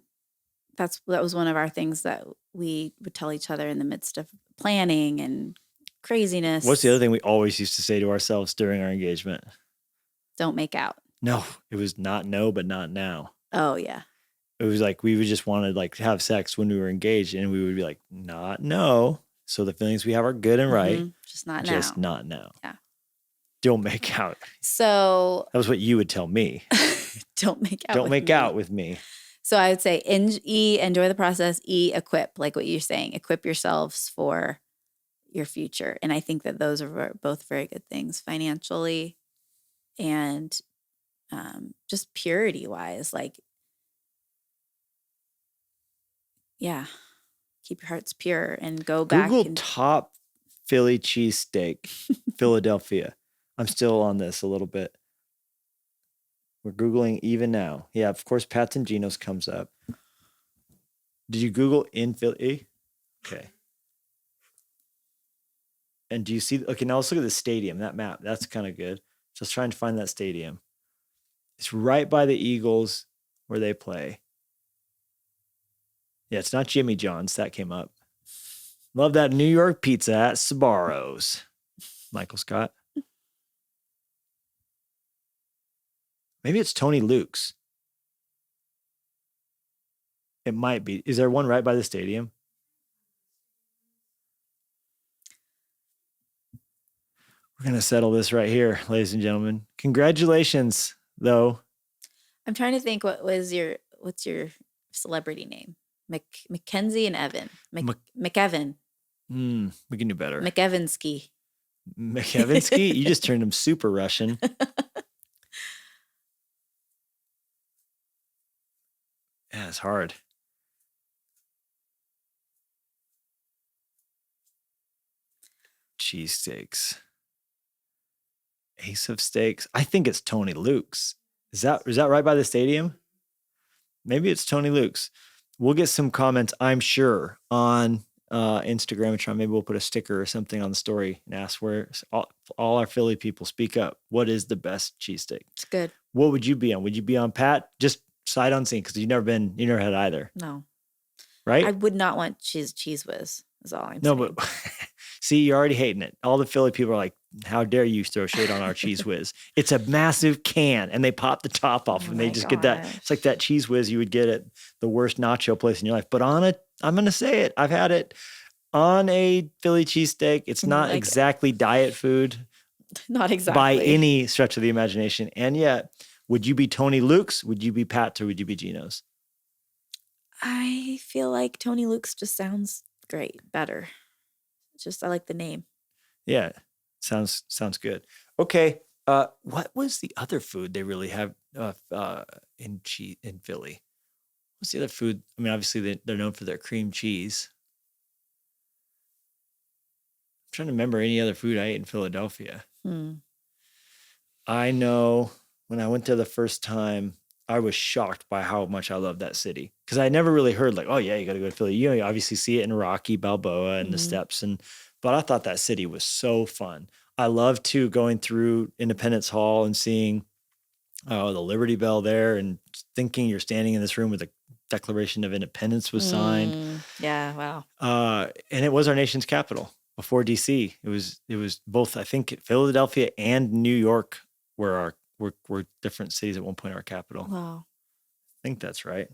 was one of our things that we would tell each other in the midst of planning and craziness. What's the other thing we always used to say to ourselves during our engagement? Don't make out. No, it was not no, but not now. Oh yeah. It was like we would just want to have sex when we were engaged, and we would be like, not no. So the feelings we have are good and right. Just not now. Just not now. Yeah. Don't make out. So that was what you would tell me. Don't make out. Don't make out with me. So I would say enjoy the process. Equip, like what you're saying. Equip yourselves for your future. And I think that those are both very good things financially and just purity wise. Like, yeah, keep your hearts pure and go back. Google top Philly cheesesteak, Philadelphia. I'm still on this a little bit. We're Googling even now. Yeah, of course, Pat's and Geno's comes up. Did you Google in Philly? Okay. And do you see? Okay, now let's look at the stadium, that map. That's kind of good. Just trying to find that stadium. It's right by the Eagles where they play. Yeah, it's not Jimmy John's. That came up. Love that New York pizza at Sbarro's. Michael Scott. Maybe it's Tony Luke's. It might be. Is there one right by the stadium? We're going to settle this right here, ladies and gentlemen. Congratulations, though. I'm trying to think what's your celebrity name? Mackenzie and Evan. McEvan. We can do better. McEvansky. McEvansky? You just turned him super Russian. Yeah, it's hard. Cheesesteaks. Ace of Steaks. I think it's Tony Luke's. Is that right by the stadium? Maybe it's Tony Luke's. We'll get some comments, I'm sure, on Instagram and try. Maybe we'll put a sticker or something on the story and ask where all our Philly people speak up. What is the best cheesesteak? It's good. What would you be on? Would you be on Pat? Just sight unseen, because you never had either. No. Right? I would not want cheese whiz, is all I'm saying. No, but see, you're already hating it. All the Philly people are like, how dare you throw shade on our cheese whiz? It's a massive can, and they pop the top off, and they just get that. It's like that cheese whiz you would get at the worst nacho place in your life. But on it, I'm going to say it. I've had it on a Philly cheesesteak. It's not exactly diet food. Not exactly. By any stretch of the imagination. And yet, would you be Tony Luke's? Would you be Pat's? Or would you be Geno's? I feel like Tony Luke's just sounds great, better. It's just, I like the name. Yeah. Sounds good. Okay. What was the other food they really have in Philly? What's the other food? I mean, obviously they're known for their cream cheese. I'm trying to remember any other food I ate in Philadelphia. I know when I went there the first time, I was shocked by how much I love that city. Because I never really heard like, oh yeah, you got to go to Philly. You know, you obviously see it in Rocky Balboa and the steps. But I thought that city was so fun. I loved too going through Independence Hall and seeing the Liberty Bell there and thinking you're standing in this room with the Declaration of Independence was signed. Yeah, wow. And it was our nation's capital before DC. It was both, I think, Philadelphia and New York were different cities at one point, our capital. Wow. I think that's right.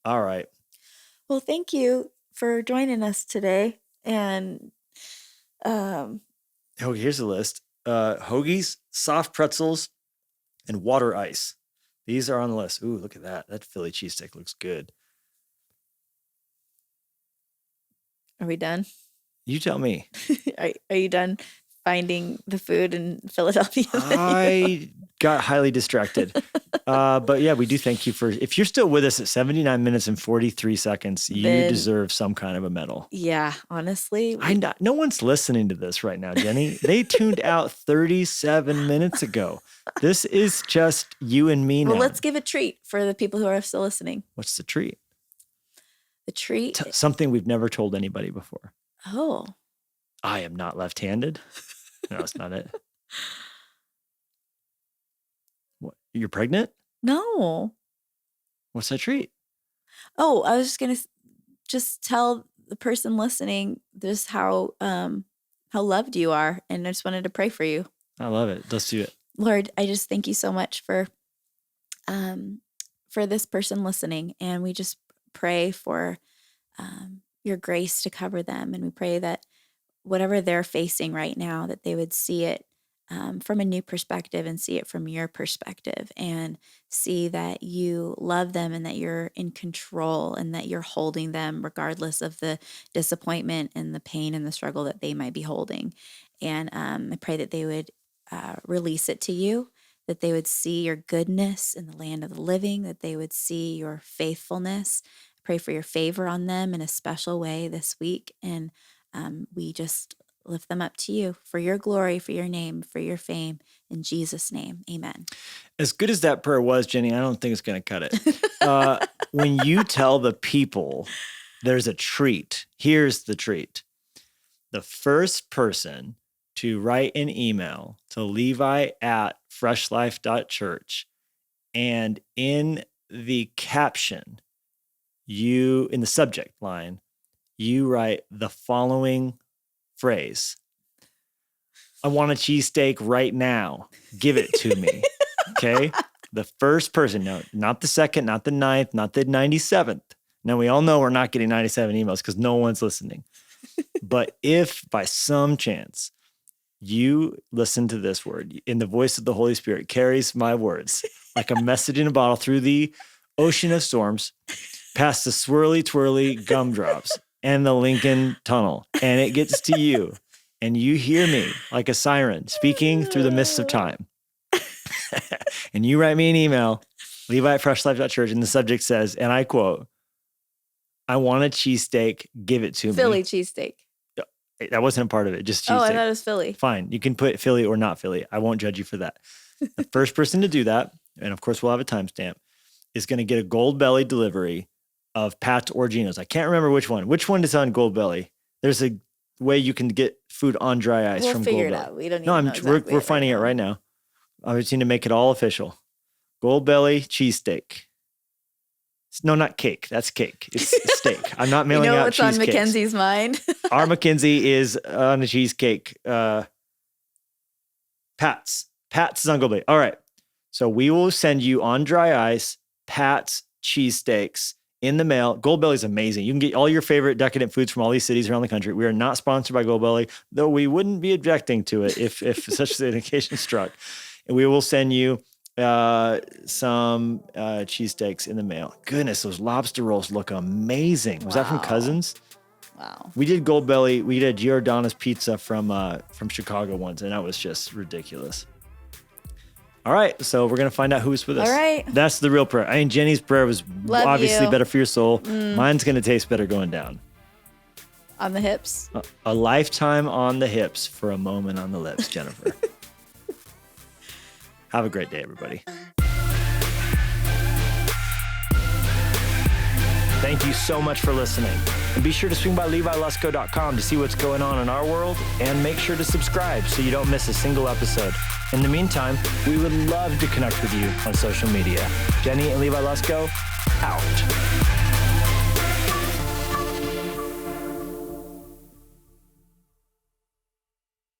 All right. Well, thank you for joining us today. And here's the list. Hoagies, soft pretzels, and water ice. These are on the list. Ooh, look at that. That Philly cheesesteak looks good. Are we done? You tell me. Are you done finding the food in Philadelphia? I got highly distracted. But yeah, we do thank you if you're still with us at 79 minutes and 43 seconds, you deserve some kind of a medal. Yeah, honestly. No one's listening to this right now, Jennie. They tuned out 37 minutes ago. This is just you and me now. Well, let's give a treat for the people who are still listening. What's the treat? The treat? Something we've never told anybody before. Oh. I am not left-handed. No, that's not it. What? You're pregnant? No. What's that treat? Oh, I was just going to tell the person listening just how loved you are. And I just wanted to pray for you. I love it. Let's do it. Lord, I just thank you so much for this person listening. And we just pray for your grace to cover them. And we pray that whatever they're facing right now, that they would see it from a new perspective and see it from your perspective and see that you love them and that you're in control and that you're holding them regardless of the disappointment and the pain and the struggle that they might be holding. And I pray that they would release it to you, that they would see your goodness in the land of the living, that they would see your faithfulness. I pray for your favor on them in a special way this week. And we just lift them up to you for your glory, for your name, for your fame. In Jesus' name, amen. As good as that prayer was, Jennie, I don't think it's going to cut it. When you tell the people there's a treat, here's the treat. The first person to write an email to levi@freshlife.church, and in the caption, in the subject line, you write the following phrase: I want a cheesesteak right now. Give it to me. Okay? The first person, no, not the second, not the 9th, not the 97th. Now, we all know we're not getting 97 emails because no one's listening. But if by some chance you listen to this word in the voice of the Holy Spirit carries my words like a message in a bottle through the ocean of storms, past the swirly, twirly gumdrops and the Lincoln Tunnel, and it gets to you, and you hear me like a siren speaking through the mists of time, and you write me an email, Levi@freshlife.church, and the subject says, and I quote, I want a cheesesteak, give it to me. Philly cheesesteak. That wasn't a part of it, just cheesesteak. Oh, I thought it was Philly. Fine, you can put Philly or not Philly. I won't judge you for that. The first person to do that, and of course we'll have a timestamp, is going to get a Gold Belly delivery of Pat's or Gino's. I can't remember which one. Which one is on Gold Belly? There's a way you can get food on dry ice from Gold Belly. We'll figure it out. We don't even know exactly we're finding it right now. I just need to make it all official. Gold Belly cheesesteak. No, not cake. That's cake. It's steak. I'm not mailing out cheesecakes. You know what's on Mackenzie's mind? Our Mackenzie is on a cheesecake. Pat's. Pat's is on Gold Belly. All right. So we will send you on dry ice Pat's cheesesteaks in the mail. Gold Belly is amazing. You can get all your favorite decadent foods from all these cities around the country. We are not sponsored by Gold Belly, though we wouldn't be objecting to it if such an occasion struck. And we will send you some cheesesteaks in the mail. Goodness, those lobster rolls look amazing. Was that from Cousins? Wow. We did Gold Belly. We did Giordano's pizza from Chicago once, and that was just ridiculous. All right, so we're going to find out who's with us. All right. That's the real prayer. I mean, Jennie's prayer was Love obviously you. better for your soul. Mine's going to taste better going down. On the hips. A lifetime on the hips for a moment on the lips, Jennifer. Have a great day, everybody. Thank you so much for listening. And be sure to swing by LeviLusko.com to see what's going on in our world, and make sure to subscribe so you don't miss a single episode. In the meantime, we would love to connect with you on social media. Jennie and Levi Lusko, out.